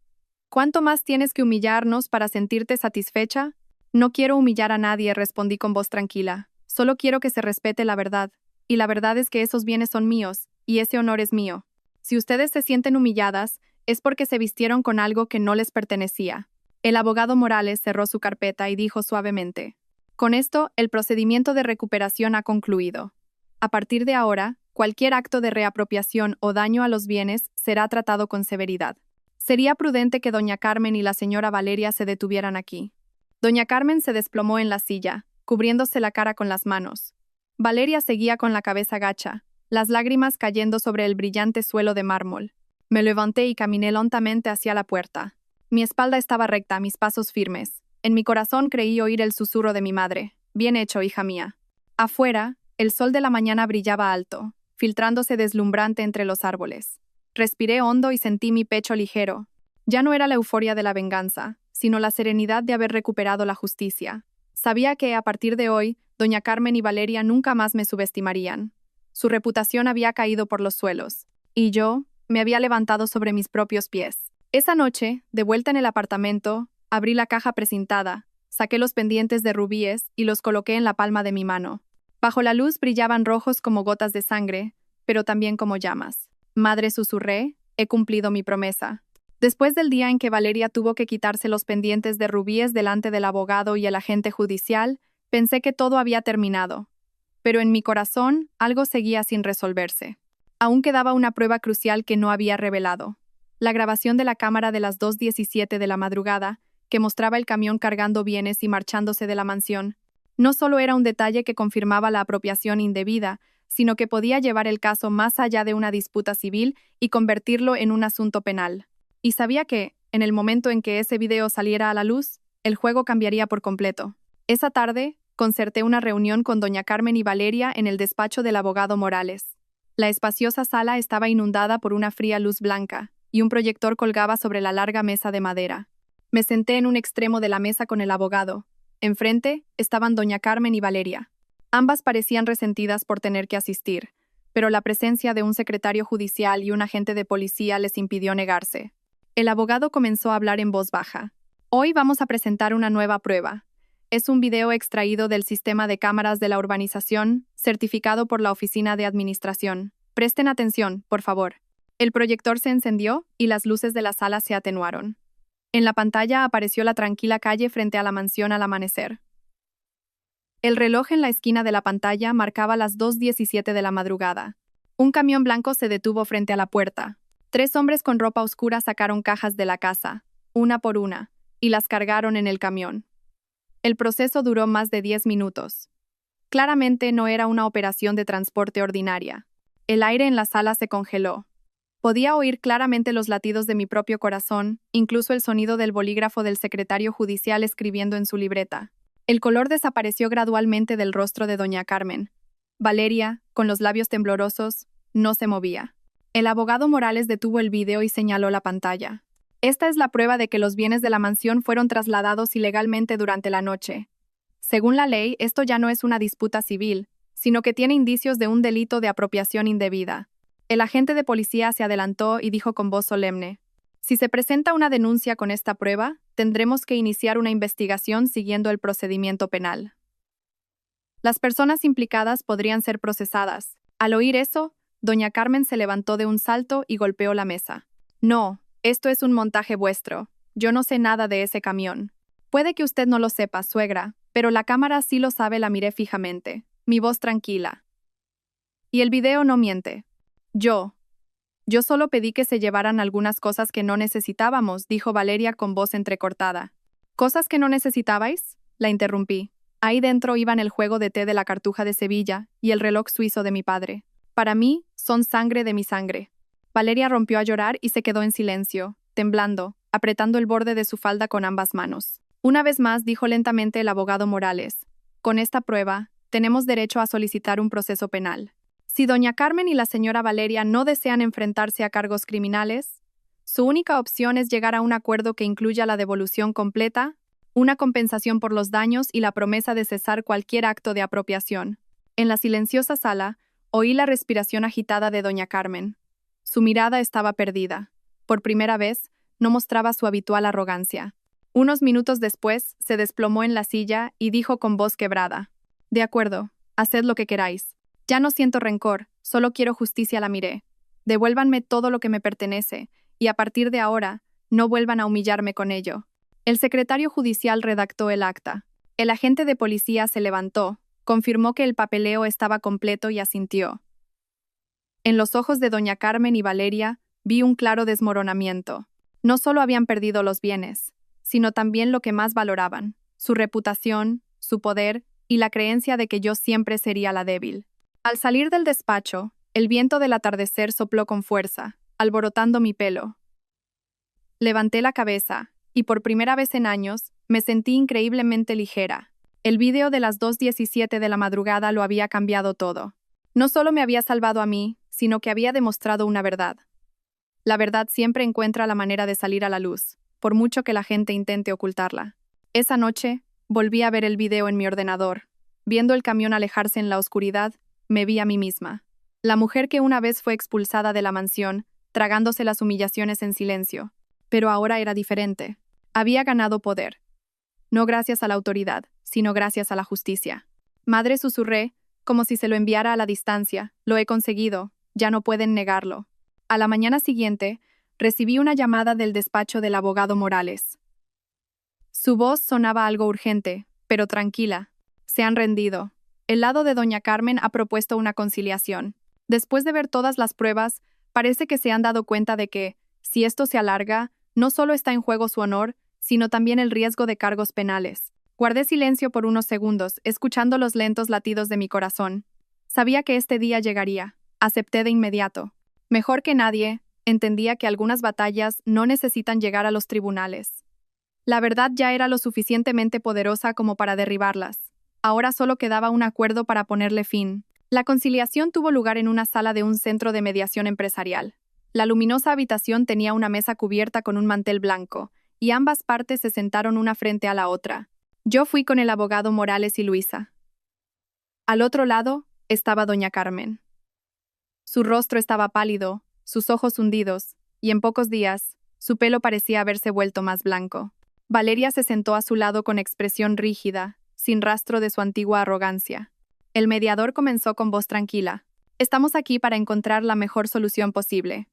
¿Cuánto más tienes que humillarnos para sentirte satisfecha? No quiero humillar a nadie, respondí con voz tranquila. Solo quiero que se respete la verdad. Y la verdad es que esos bienes son míos, y ese honor es mío. Si ustedes se sienten humilladas, es porque se vistieron con algo que no les pertenecía. El abogado Morales cerró su carpeta y dijo suavemente: con esto, el procedimiento de recuperación ha concluido. A partir de ahora, cualquier acto de reapropiación o daño a los bienes será tratado con severidad. Sería prudente que doña Carmen y la señora Valeria se detuvieran aquí. Doña Carmen se desplomó en la silla, cubriéndose la cara con las manos. Valeria seguía con la cabeza gacha, las lágrimas cayendo sobre el brillante suelo de mármol. Me levanté y caminé lentamente hacia la puerta. Mi espalda estaba recta, mis pasos firmes. En mi corazón creí oír el susurro de mi madre. Bien hecho, hija mía. Afuera, el sol de la mañana brillaba alto, filtrándose deslumbrante entre los árboles. Respiré hondo y sentí mi pecho ligero. Ya no era la euforia de la venganza, sino la serenidad de haber recuperado la justicia. Sabía que, a partir de hoy, doña Carmen y Valeria nunca más me subestimarían. Su reputación había caído por los suelos, y yo me había levantado sobre mis propios pies. Esa noche, de vuelta en el apartamento, abrí la caja precintada, saqué los pendientes de rubíes y los coloqué en la palma de mi mano. Bajo la luz brillaban rojos como gotas de sangre, pero también como llamas. Madre, susurré, he cumplido mi promesa. Después del día en que Valeria tuvo que quitarse los pendientes de rubíes delante del abogado y el agente judicial, pensé que todo había terminado. pero en mi corazón algo seguía sin resolverse. Aún quedaba una prueba crucial que no había revelado. La grabación de la cámara de las 2:17 de la madrugada, que mostraba el camión cargando bienes y marchándose de la mansión, no solo era un detalle que confirmaba la apropiación indebida, sino que podía llevar el caso más allá de una disputa civil y convertirlo en un asunto penal. Y sabía que, en el momento en que ese video saliera a la luz, el juego cambiaría por completo. Esa tarde, concerté una reunión con doña Carmen y Valeria en el despacho del abogado Morales. La espaciosa sala estaba inundada por una fría luz blanca, y un proyector colgaba sobre la larga mesa de madera. Me senté en un extremo de la mesa con el abogado. Enfrente estaban doña Carmen y Valeria. Ambas parecían resentidas por tener que asistir, pero la presencia de un secretario judicial y un agente de policía les impidió negarse. El abogado comenzó a hablar en voz baja. Hoy vamos a presentar una nueva prueba. Es un video extraído del sistema de cámaras de la urbanización, certificado por la Oficina de Administración. Presten atención, por favor. El proyector se encendió y las luces de la sala se atenuaron. En la pantalla apareció la tranquila calle frente a la mansión al amanecer. El reloj en la esquina de la pantalla marcaba las 2:17 de la madrugada. Un camión blanco se detuvo frente a la puerta. 3 hombres con ropa oscura sacaron cajas de la casa, una por una, y las cargaron en el camión. El proceso duró más de 10 minutos. Claramente no era una operación de transporte ordinaria. El aire en la sala se congeló. Podía oír claramente los latidos de mi propio corazón, incluso el sonido del bolígrafo del secretario judicial escribiendo en su libreta. El color desapareció gradualmente del rostro de doña Carmen. Valeria, con los labios temblorosos, no se movía. El abogado Morales detuvo el video y señaló la pantalla. Esta es la prueba de que los bienes de la mansión fueron trasladados ilegalmente durante la noche. Según la ley, esto ya no es una disputa civil, sino que tiene indicios de un delito de apropiación indebida. El agente de policía se adelantó y dijo con voz solemne: si se presenta una denuncia con esta prueba, tendremos que iniciar una investigación siguiendo el procedimiento penal. Las personas implicadas podrían ser procesadas. Al oír eso, doña Carmen se levantó de un salto y golpeó la mesa. No, esto es un montaje vuestro. Yo no sé nada de ese camión. Puede que usted no lo sepa, suegra, pero la cámara sí lo sabe. La miré fijamente, mi voz tranquila. Y el video no miente. Yo solo pedí que se llevaran algunas cosas que no necesitábamos, dijo Valeria con voz entrecortada. ¿Cosas que no necesitabais? La interrumpí. Ahí dentro iban el juego de té de la Cartuja de Sevilla y el reloj suizo de mi padre. Para mí, son sangre de mi sangre. Valeria rompió a llorar y se quedó en silencio, temblando, apretando el borde de su falda con ambas manos. Una vez más dijo lentamente el abogado Morales: con esta prueba, tenemos derecho a solicitar un proceso penal. Si doña Carmen y la señora Valeria no desean enfrentarse a cargos criminales, su única opción es llegar a un acuerdo que incluya la devolución completa, una compensación por los daños y la promesa de cesar cualquier acto de apropiación. En la silenciosa sala, oí la respiración agitada de doña Carmen. Su mirada estaba perdida. Por primera vez, no mostraba su habitual arrogancia. Unos minutos después, se desplomó en la silla y dijo con voz quebrada: de acuerdo, haced lo que queráis. Ya no siento rencor, solo quiero justicia. La miré. Devuélvanme todo lo que me pertenece, y a partir de ahora, no vuelvan a humillarme con ello. El secretario judicial redactó el acta. El agente de policía se levantó, confirmó que el papeleo estaba completo y asintió. En los ojos de doña Carmen y Valeria vi un claro desmoronamiento. No solo habían perdido los bienes, sino también lo que más valoraban: su reputación, su poder y la creencia de que yo siempre sería la débil. Al salir del despacho, el viento del atardecer sopló con fuerza, alborotando mi pelo. Levanté la cabeza, y por primera vez en años, me sentí increíblemente ligera. El video de las 2:17 de la madrugada lo había cambiado todo. No solo me había salvado a mí, sino que había demostrado una verdad. La verdad siempre encuentra la manera de salir a la luz, por mucho que la gente intente ocultarla. Esa noche, volví a ver el video en mi ordenador. Viendo el camión alejarse en la oscuridad, me vi a mí misma. La mujer que una vez fue expulsada de la mansión, tragándose las humillaciones en silencio. Pero ahora era diferente. Había ganado poder. No gracias a la autoridad, sino gracias a la justicia. Madre, susurré, como si se lo enviara a la distancia. Lo he conseguido, ya no pueden negarlo. A la mañana siguiente, recibí una llamada del despacho del abogado Morales. Su voz sonaba algo urgente, pero tranquila. Se han rendido. El lado de doña Carmen ha propuesto una conciliación. Después de ver todas las pruebas, parece que se han dado cuenta de que, si esto se alarga, no solo está en juego su honor, sino también el riesgo de cargos penales. Guardé silencio por unos segundos, escuchando los lentos latidos de mi corazón. Sabía que este día llegaría. Acepté de inmediato. Mejor que nadie, entendía que algunas batallas no necesitan llegar a los tribunales. La verdad ya era lo suficientemente poderosa como para derribarlas. Ahora solo quedaba un acuerdo para ponerle fin. La conciliación tuvo lugar en una sala de un centro de mediación empresarial. La luminosa habitación tenía una mesa cubierta con un mantel blanco, y ambas partes se sentaron una frente a la otra. Yo fui con el abogado Morales y Luisa. Al otro lado estaba doña Carmen. Su rostro estaba pálido, sus ojos hundidos, y en pocos días, su pelo parecía haberse vuelto más blanco. Valeria se sentó a su lado con expresión rígida, sin rastro de su antigua arrogancia. El mediador comenzó con voz tranquila. Estamos aquí para encontrar la mejor solución posible.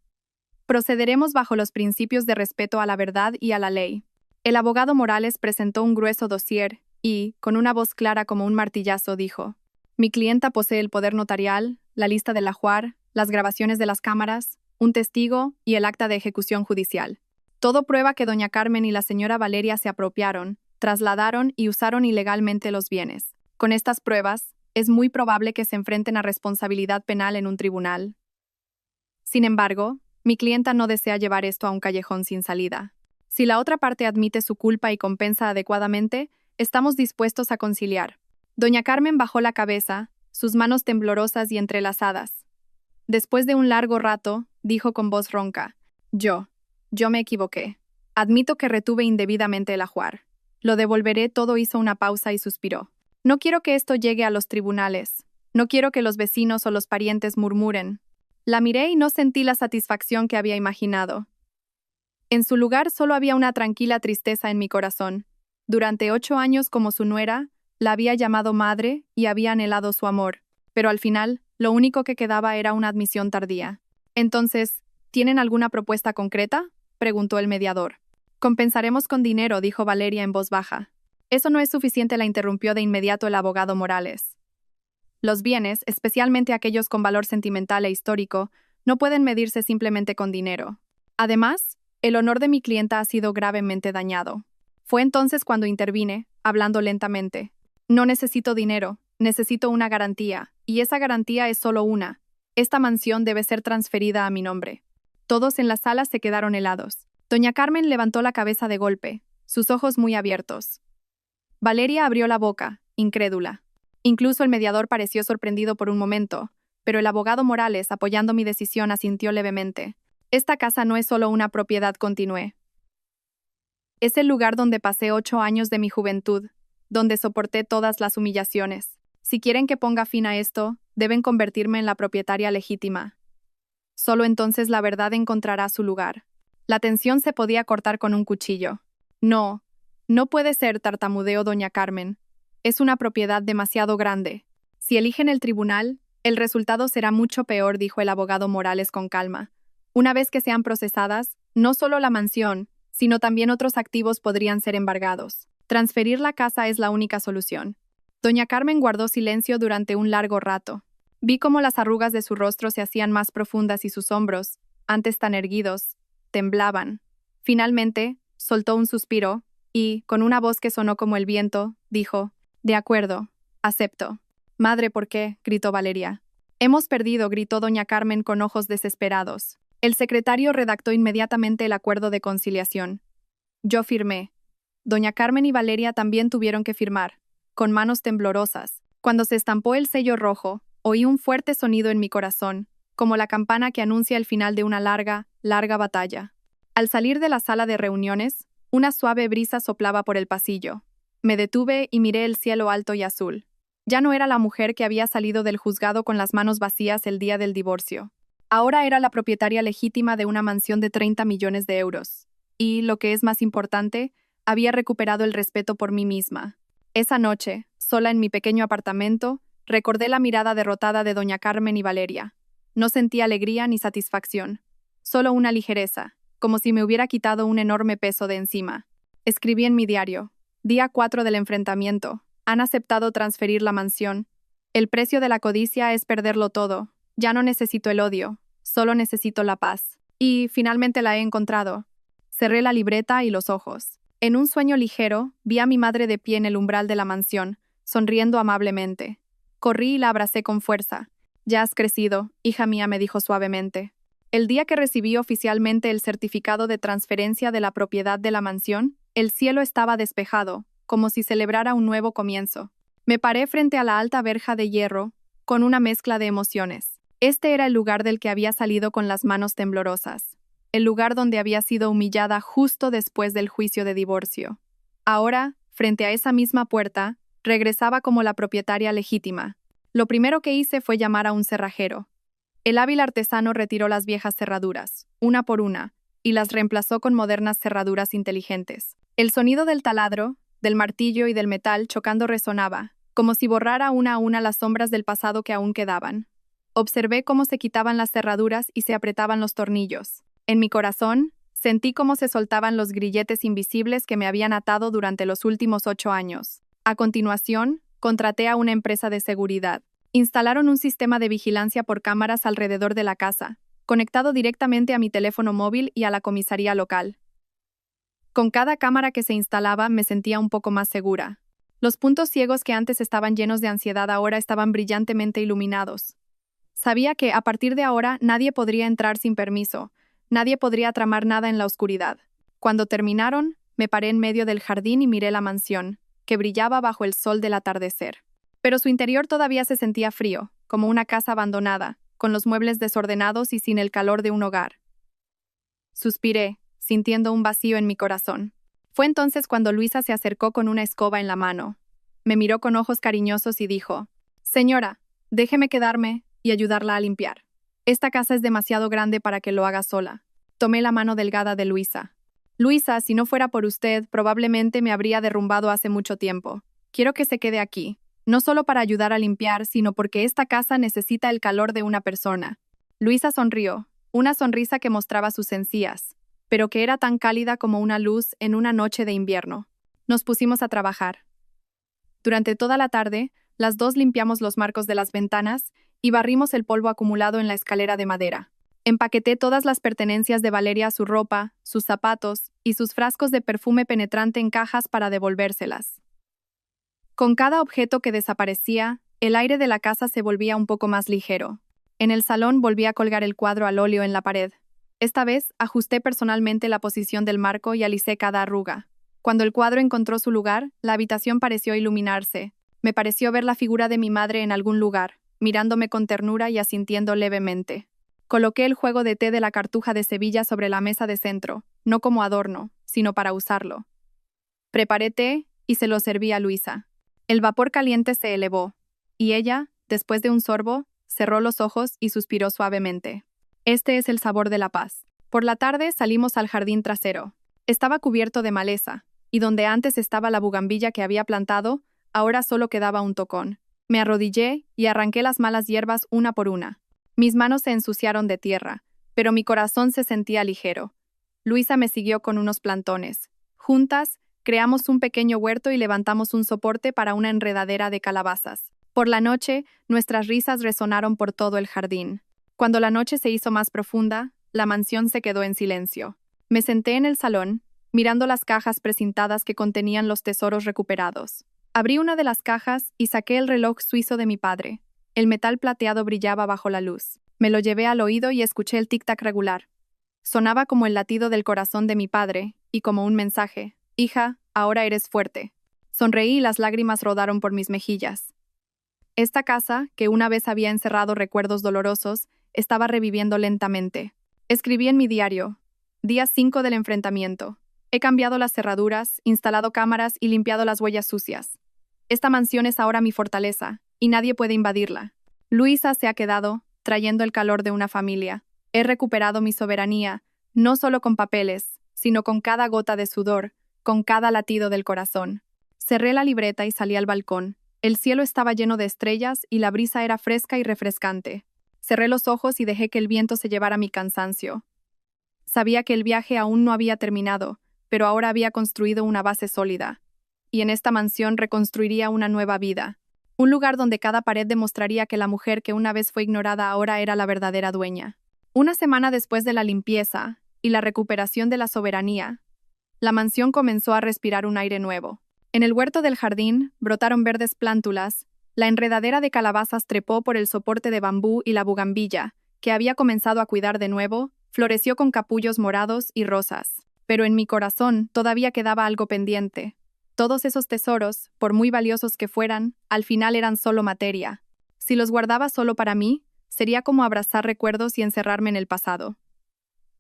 Procederemos bajo los principios de respeto a la verdad y a la ley. El abogado Morales presentó un grueso dossier y, con una voz clara como un martillazo, dijo: Mi clienta posee el poder notarial, la lista del ajuar, las grabaciones de las cámaras, un testigo y el acta de ejecución judicial. Todo prueba que doña Carmen y la señora Valeria se apropiaron, trasladaron y usaron ilegalmente los bienes. Con estas pruebas, es muy probable que se enfrenten a responsabilidad penal en un tribunal. Sin embargo, mi clienta no desea llevar esto a un callejón sin salida. Si la otra parte admite su culpa y compensa adecuadamente, estamos dispuestos a conciliar. Doña Carmen bajó la cabeza, sus manos temblorosas y entrelazadas. Después de un largo rato, dijo con voz ronca: Yo me equivoqué. Admito que retuve indebidamente el ajuar. Lo devolveré todo. Hizo una pausa y suspiró. No quiero que esto llegue a los tribunales. No quiero que los vecinos o los parientes murmuren. La miré y no sentí la satisfacción que había imaginado. En su lugar solo había una tranquila tristeza en mi corazón. Durante 8 años como su nuera, la había llamado madre y había anhelado su amor, pero al final, lo único que quedaba era una admisión tardía. Entonces, ¿tienen alguna propuesta concreta?, preguntó el mediador. Compensaremos con dinero, dijo Valeria en voz baja. Eso no es suficiente, la interrumpió de inmediato el abogado Morales. Los bienes, especialmente aquellos con valor sentimental e histórico, no pueden medirse simplemente con dinero. Además, el honor de mi clienta ha sido gravemente dañado. Fue entonces cuando intervine, hablando lentamente. No necesito dinero, necesito una garantía, y esa garantía es solo una. Esta mansión debe ser transferida a mi nombre. Todos en la sala se quedaron helados. Doña Carmen levantó la cabeza de golpe, sus ojos muy abiertos. Valeria abrió la boca, incrédula. Incluso el mediador pareció sorprendido por un momento, pero el abogado Morales, apoyando mi decisión, asintió levemente. Esta casa no es solo una propiedad, continué. Es el lugar donde pasé 8 años de mi juventud, donde soporté todas las humillaciones. Si quieren que ponga fin a esto, deben convertirme en la propietaria legítima. Solo entonces la verdad encontrará su lugar. La tensión se podía cortar con un cuchillo. No puede ser, tartamudeó doña Carmen. Es una propiedad demasiado grande. Si eligen el tribunal, el resultado será mucho peor, dijo el abogado Morales con calma. Una vez que sean procesadas, no solo la mansión, sino también otros activos podrían ser embargados. Transferir la casa es la única solución. Doña Carmen guardó silencio durante un largo rato. Vi cómo las arrugas de su rostro se hacían más profundas y sus hombros, antes tan erguidos, temblaban. Finalmente, soltó un suspiro y, con una voz que sonó como el viento, dijo: De acuerdo, acepto. Madre, ¿por qué?, gritó Valeria. Hemos perdido, gritó doña Carmen con ojos desesperados. El secretario redactó inmediatamente el acuerdo de conciliación. Yo firmé. Doña Carmen y Valeria también tuvieron que firmar, con manos temblorosas. Cuando se estampó el sello rojo, oí un fuerte sonido en mi corazón, como la campana que anuncia el final de una larga batalla. Al salir de la sala de reuniones, una suave brisa soplaba por el pasillo. Me detuve y miré el cielo alto y azul. Ya no era la mujer que había salido del juzgado con las manos vacías el día del divorcio. Ahora era la propietaria legítima de una mansión de 30 millones de euros. Y, lo que es más importante, había recuperado el respeto por mí misma. Esa noche, sola en mi pequeño apartamento, recordé la mirada derrotada de doña Carmen y Valeria. No sentí alegría ni satisfacción, solo una ligereza, como si me hubiera quitado un enorme peso de encima. Escribí en mi diario: Día 4 del enfrentamiento. Han aceptado transferir la mansión. El precio de la codicia es perderlo todo. Ya no necesito el odio, solo necesito la paz. Y finalmente la he encontrado. Cerré la libreta y los ojos. En un sueño ligero, vi a mi madre de pie en el umbral de la mansión, sonriendo amablemente. Corrí y la abracé con fuerza. «Ya has crecido, hija mía», me dijo suavemente. El día que recibí oficialmente el certificado de transferencia de la propiedad de la mansión, el cielo estaba despejado, como si celebrara un nuevo comienzo. Me paré frente a la alta verja de hierro, con una mezcla de emociones. Este era el lugar del que había salido con las manos temblorosas. El lugar donde había sido humillada justo después del juicio de divorcio. Ahora, frente a esa misma puerta, regresaba como la propietaria legítima. Lo primero que hice fue llamar a un cerrajero. El hábil artesano retiró las viejas cerraduras, una por una, y las reemplazó con modernas cerraduras inteligentes. El sonido del taladro, del martillo y del metal chocando resonaba, como si borrara una a una las sombras del pasado que aún quedaban. Observé cómo se quitaban las cerraduras y se apretaban los tornillos. En mi corazón, sentí cómo se soltaban los grilletes invisibles que me habían atado durante los últimos 8 años. A continuación, contraté a una empresa de seguridad. Instalaron un sistema de vigilancia por cámaras alrededor de la casa, conectado directamente a mi teléfono móvil y a la comisaría local. Con cada cámara que se instalaba me sentía un poco más segura. Los puntos ciegos que antes estaban llenos de ansiedad ahora estaban brillantemente iluminados. Sabía que, a partir de ahora, nadie podría entrar sin permiso, nadie podría tramar nada en la oscuridad. Cuando terminaron, me paré en medio del jardín y miré la mansión, que brillaba bajo el sol del atardecer. Pero su interior todavía se sentía frío, como una casa abandonada, con los muebles desordenados y sin el calor de un hogar. Suspiré, sintiendo un vacío en mi corazón. Fue entonces cuando Luisa se acercó con una escoba en la mano. Me miró con ojos cariñosos y dijo: «Señora, déjeme quedarme y ayudarla a limpiar. Esta casa es demasiado grande para que lo haga sola». Tomé la mano delgada de Luisa. «Luisa, si no fuera por usted, probablemente me habría derrumbado hace mucho tiempo. Quiero que se quede aquí, no solo para ayudar a limpiar, sino porque esta casa necesita el calor de una persona». Luisa sonrió, una sonrisa que mostraba sus encías, pero que era tan cálida como una luz en una noche de invierno. Nos pusimos a trabajar. Durante toda la tarde, las dos limpiamos los marcos de las ventanas y barrimos el polvo acumulado en la escalera de madera. Empaqueté todas las pertenencias de Valeria, su ropa, sus zapatos y sus frascos de perfume penetrante en cajas para devolvérselas. Con cada objeto que desaparecía, el aire de la casa se volvía un poco más ligero. En el salón volví a colgar el cuadro al óleo en la pared. Esta vez, ajusté personalmente la posición del marco y alicé cada arruga. Cuando el cuadro encontró su lugar, la habitación pareció iluminarse. Me pareció ver la figura de mi madre en algún lugar, mirándome con ternura y asintiendo levemente. Coloqué el juego de té de la Cartuja de Sevilla sobre la mesa de centro, no como adorno, sino para usarlo. Preparé té y se lo serví a Luisa. El vapor caliente se elevó, y ella, después de un sorbo, cerró los ojos y suspiró suavemente. Este es el sabor de la paz. Por la tarde salimos al jardín trasero. Estaba cubierto de maleza, y donde antes estaba la bugambilla que había plantado, ahora solo quedaba un tocón. Me arrodillé y arranqué las malas hierbas una por una. Mis manos se ensuciaron de tierra, pero mi corazón se sentía ligero. Luisa me siguió con unos plantones. Juntas, creamos un pequeño huerto y levantamos un soporte para una enredadera de calabazas. Por la noche, nuestras risas resonaron por todo el jardín. Cuando la noche se hizo más profunda, la mansión se quedó en silencio. Me senté en el salón, mirando las cajas precintadas que contenían los tesoros recuperados. Abrí una de las cajas y saqué el reloj suizo de mi padre. El metal plateado brillaba bajo la luz. Me lo llevé al oído y escuché el tic-tac regular. Sonaba como el latido del corazón de mi padre, y como un mensaje: «Hija, ahora eres fuerte». Sonreí y las lágrimas rodaron por mis mejillas. Esta casa, que una vez había encerrado recuerdos dolorosos, estaba reviviendo lentamente. Escribí en mi diario: día 5 del enfrentamiento. He cambiado las cerraduras, instalado cámaras y limpiado las huellas sucias. Esta mansión es ahora mi fortaleza, y nadie puede invadirla. Luisa se ha quedado, trayendo el calor de una familia. He recuperado mi soberanía, no solo con papeles, sino con cada gota de sudor, con cada latido del corazón. Cerré la libreta y salí al balcón. El cielo estaba lleno de estrellas y la brisa era fresca y refrescante. Cerré los ojos y dejé que el viento se llevara mi cansancio. Sabía que el viaje aún no había terminado, pero ahora había construido una base sólida. Y en esta mansión reconstruiría una nueva vida. Un lugar donde cada pared demostraría que la mujer que una vez fue ignorada ahora era la verdadera dueña. Una semana después de la limpieza y la recuperación de la soberanía, la mansión comenzó a respirar un aire nuevo. En el huerto del jardín brotaron verdes plántulas, la enredadera de calabazas trepó por el soporte de bambú y la bugambilla, que había comenzado a cuidar de nuevo, floreció con capullos morados y rosas. Pero en mi corazón todavía quedaba algo pendiente. Todos esos tesoros, por muy valiosos que fueran, al final eran solo materia. Si los guardaba solo para mí, sería como abrazar recuerdos y encerrarme en el pasado.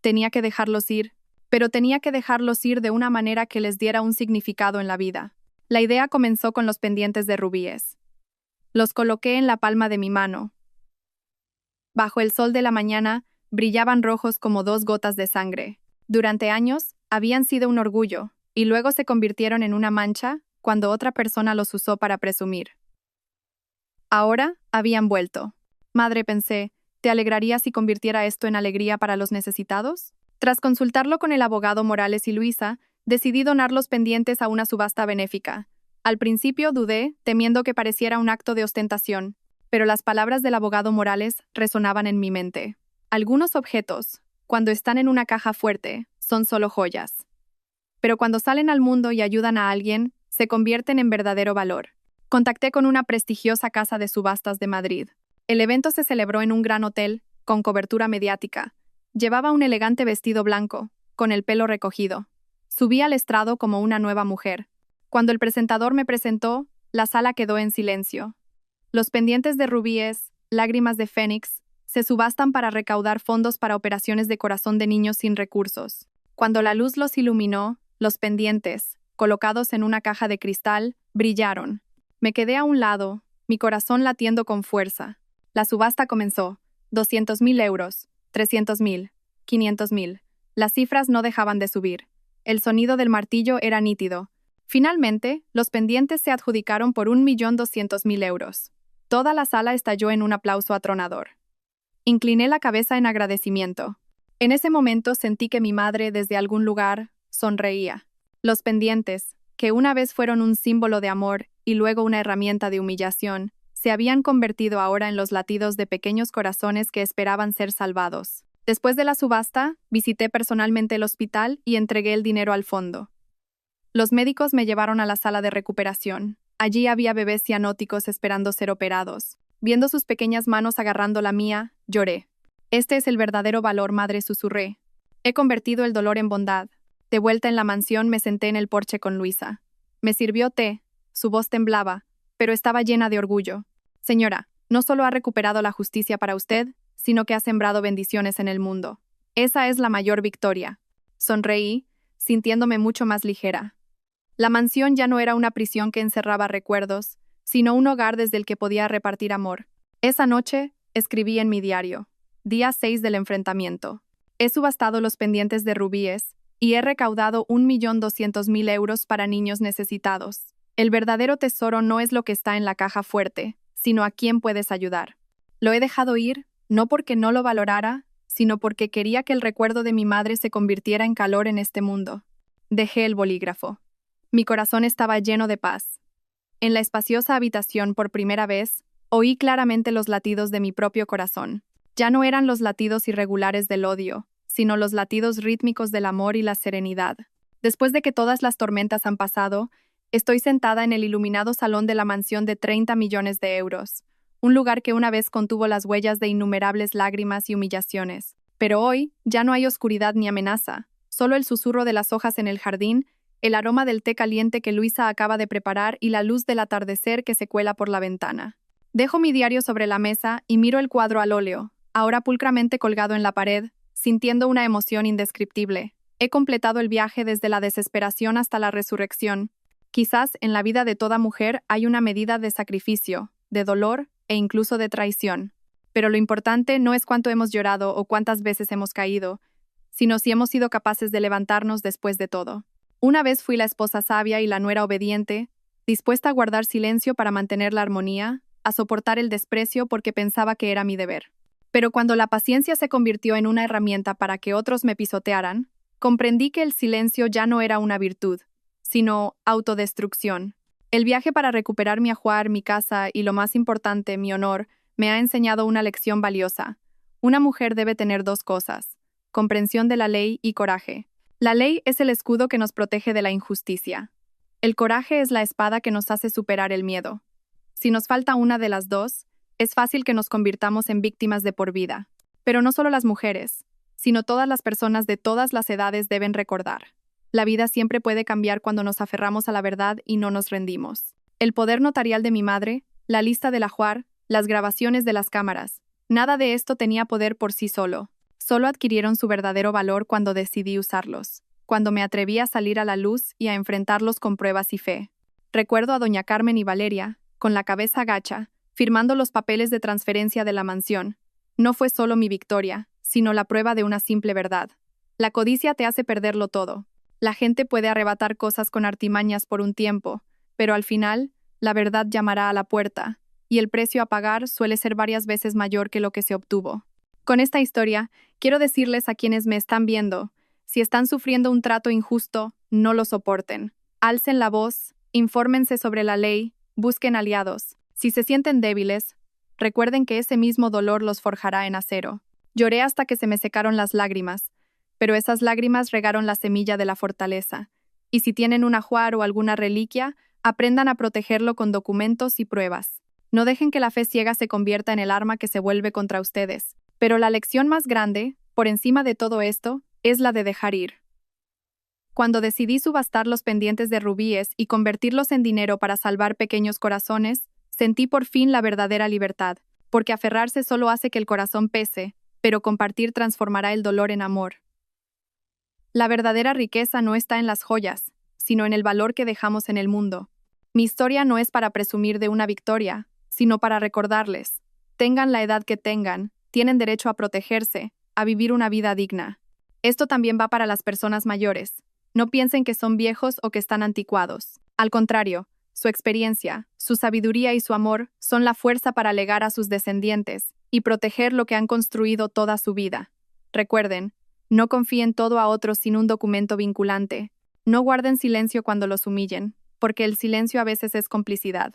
Tenía que dejarlos ir, pero tenía que dejarlos ir de una manera que les diera un significado en la vida. La idea comenzó con los pendientes de rubíes. Los coloqué en la palma de mi mano. Bajo el sol de la mañana, brillaban rojos como 2 gotas de sangre. Durante años, habían sido un orgullo, y luego se convirtieron en una mancha cuando otra persona los usó para presumir. Ahora, habían vuelto. Madre, pensé, ¿te alegraría si convirtiera esto en alegría para los necesitados? Tras consultarlo con el abogado Morales y Luisa, decidí donar los pendientes a una subasta benéfica. Al principio dudé, temiendo que pareciera un acto de ostentación, pero las palabras del abogado Morales resonaban en mi mente. Algunos objetos, cuando están en una caja fuerte, son solo joyas. Pero cuando salen al mundo y ayudan a alguien, se convierten en verdadero valor. Contacté con una prestigiosa casa de subastas de Madrid. El evento se celebró en un gran hotel, con cobertura mediática. Llevaba un elegante vestido blanco, con el pelo recogido. Subí al estrado como una nueva mujer. Cuando el presentador me presentó, la sala quedó en silencio. Los pendientes de rubíes, lágrimas de fénix, se subastan para recaudar fondos para operaciones de corazón de niños sin recursos. Cuando la luz los iluminó, los pendientes, colocados en una caja de cristal, brillaron. Me quedé a un lado, mi corazón latiendo con fuerza. La subasta comenzó. 200.000 euros, 300.000, 500.000. Las cifras no dejaban de subir. El sonido del martillo era nítido. Finalmente, los pendientes se adjudicaron por 1.200.000 euros. Toda la sala estalló en un aplauso atronador. Incliné la cabeza en agradecimiento. En ese momento sentí que mi madre, desde algún lugar, sonreía. Los pendientes, que una vez fueron un símbolo de amor y luego una herramienta de humillación, se habían convertido ahora en los latidos de pequeños corazones que esperaban ser salvados. Después de la subasta, visité personalmente el hospital y entregué el dinero al fondo. Los médicos me llevaron a la sala de recuperación. Allí había bebés cianóticos esperando ser operados. Viendo sus pequeñas manos agarrando la mía, lloré. Este es el verdadero valor, madre, susurré. He convertido el dolor en bondad. De vuelta en la mansión me senté en el porche con Luisa. Me sirvió té, su voz temblaba, pero estaba llena de orgullo. Señora, no solo ha recuperado la justicia para usted, sino que ha sembrado bendiciones en el mundo. Esa es la mayor victoria. Sonreí, sintiéndome mucho más ligera. La mansión ya no era una prisión que encerraba recuerdos, sino un hogar desde el que podía repartir amor. Esa noche, escribí en mi diario. Día 6 del enfrentamiento. He subastado los pendientes de rubíes y he recaudado 1.200.000 euros para niños necesitados. El verdadero tesoro no es lo que está en la caja fuerte, sino a quién puedes ayudar. Lo he dejado ir, no porque no lo valorara, sino porque quería que el recuerdo de mi madre se convirtiera en calor en este mundo. Dejé el bolígrafo. Mi corazón estaba lleno de paz. En la espaciosa habitación, por primera vez, oí claramente los latidos de mi propio corazón. Ya no eran los latidos irregulares del odio, sino los latidos rítmicos del amor y la serenidad. Después de que todas las tormentas han pasado, estoy sentada en el iluminado salón de la mansión de 30 millones de euros, un lugar que una vez contuvo las huellas de innumerables lágrimas y humillaciones. Pero hoy ya no hay oscuridad ni amenaza, solo el susurro de las hojas en el jardín, el aroma del té caliente que Luisa acaba de preparar y la luz del atardecer que se cuela por la ventana. Dejo mi diario sobre la mesa y miro el cuadro al óleo, ahora pulcramente colgado en la pared, sintiendo una emoción indescriptible. He completado el viaje desde la desesperación hasta la resurrección. Quizás en la vida de toda mujer hay una medida de sacrificio, de dolor e incluso de traición. Pero lo importante no es cuánto hemos llorado o cuántas veces hemos caído, sino si hemos sido capaces de levantarnos después de todo. Una vez fui la esposa sabia y la nuera obediente, dispuesta a guardar silencio para mantener la armonía, a soportar el desprecio porque pensaba que era mi deber. Pero cuando la paciencia se convirtió en una herramienta para que otros me pisotearan, comprendí que el silencio ya no era una virtud, sino autodestrucción. El viaje para recuperar mi ajuar, mi casa y, lo más importante, mi honor, me ha enseñado una lección valiosa. Una mujer debe tener dos cosas: comprensión de la ley y coraje. La ley es el escudo que nos protege de la injusticia. El coraje es la espada que nos hace superar el miedo. Si nos falta una de las dos, es fácil que nos convirtamos en víctimas de por vida. Pero no solo las mujeres, sino todas las personas de todas las edades deben recordar: la vida siempre puede cambiar cuando nos aferramos a la verdad y no nos rendimos. El poder notarial de mi madre, la lista del ajuar, las grabaciones de las cámaras, nada de esto tenía poder por sí solo. Solo adquirieron su verdadero valor cuando decidí usarlos, cuando me atreví a salir a la luz y a enfrentarlos con pruebas y fe. Recuerdo a doña Carmen y Valeria, con la cabeza gacha, firmando los papeles de transferencia de la mansión. No fue solo mi victoria, sino la prueba de una simple verdad. La codicia te hace perderlo todo. La gente puede arrebatar cosas con artimañas por un tiempo, pero al final, la verdad llamará a la puerta, y el precio a pagar suele ser varias veces mayor que lo que se obtuvo. Con esta historia, quiero decirles a quienes me están viendo: si están sufriendo un trato injusto, no lo soporten. Alcen la voz, infórmense sobre la ley, busquen aliados. Si se sienten débiles, recuerden que ese mismo dolor los forjará en acero. Lloré hasta que se me secaron las lágrimas, pero esas lágrimas regaron la semilla de la fortaleza. Y si tienen un ajuar o alguna reliquia, aprendan a protegerlo con documentos y pruebas. No dejen que la fe ciega se convierta en el arma que se vuelve contra ustedes. Pero la lección más grande, por encima de todo esto, es la de dejar ir. Cuando decidí subastar los pendientes de rubíes y convertirlos en dinero para salvar pequeños corazones, sentí por fin la verdadera libertad, porque aferrarse solo hace que el corazón pese, pero compartir transformará el dolor en amor. La verdadera riqueza no está en las joyas, sino en el valor que dejamos en el mundo. Mi historia no es para presumir de una victoria, sino para recordarles: tengan la edad que tengan, tienen derecho a protegerse, a vivir una vida digna. Esto también va para las personas mayores. No piensen que son viejos o que están anticuados. Al contrario, su experiencia, su sabiduría y su amor son la fuerza para legar a sus descendientes y proteger lo que han construido toda su vida. Recuerden: no confíen todo a otros sin un documento vinculante. No guarden silencio cuando los humillen, porque el silencio a veces es complicidad.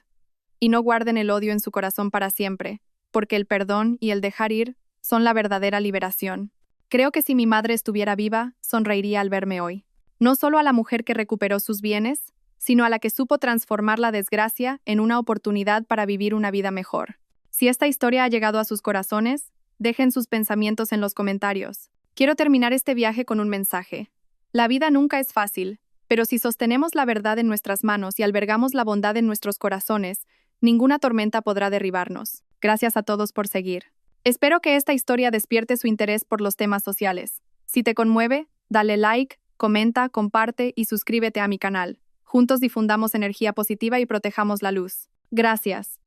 Y no guarden el odio en su corazón para siempre, porque el perdón y el dejar ir son la verdadera liberación. Creo que si mi madre estuviera viva, sonreiría al verme hoy. No solo a la mujer que recuperó sus bienes, sino a la que supo transformar la desgracia en una oportunidad para vivir una vida mejor. Si esta historia ha llegado a sus corazones, dejen sus pensamientos en los comentarios. Quiero terminar este viaje con un mensaje. La vida nunca es fácil, pero si sostenemos la verdad en nuestras manos y albergamos la bondad en nuestros corazones, ninguna tormenta podrá derribarnos. Gracias a todos por seguir. Espero que esta historia despierte su interés por los temas sociales. Si te conmueve, dale like, comenta, comparte y suscríbete a mi canal. Juntos difundamos energía positiva y protejamos la luz. Gracias.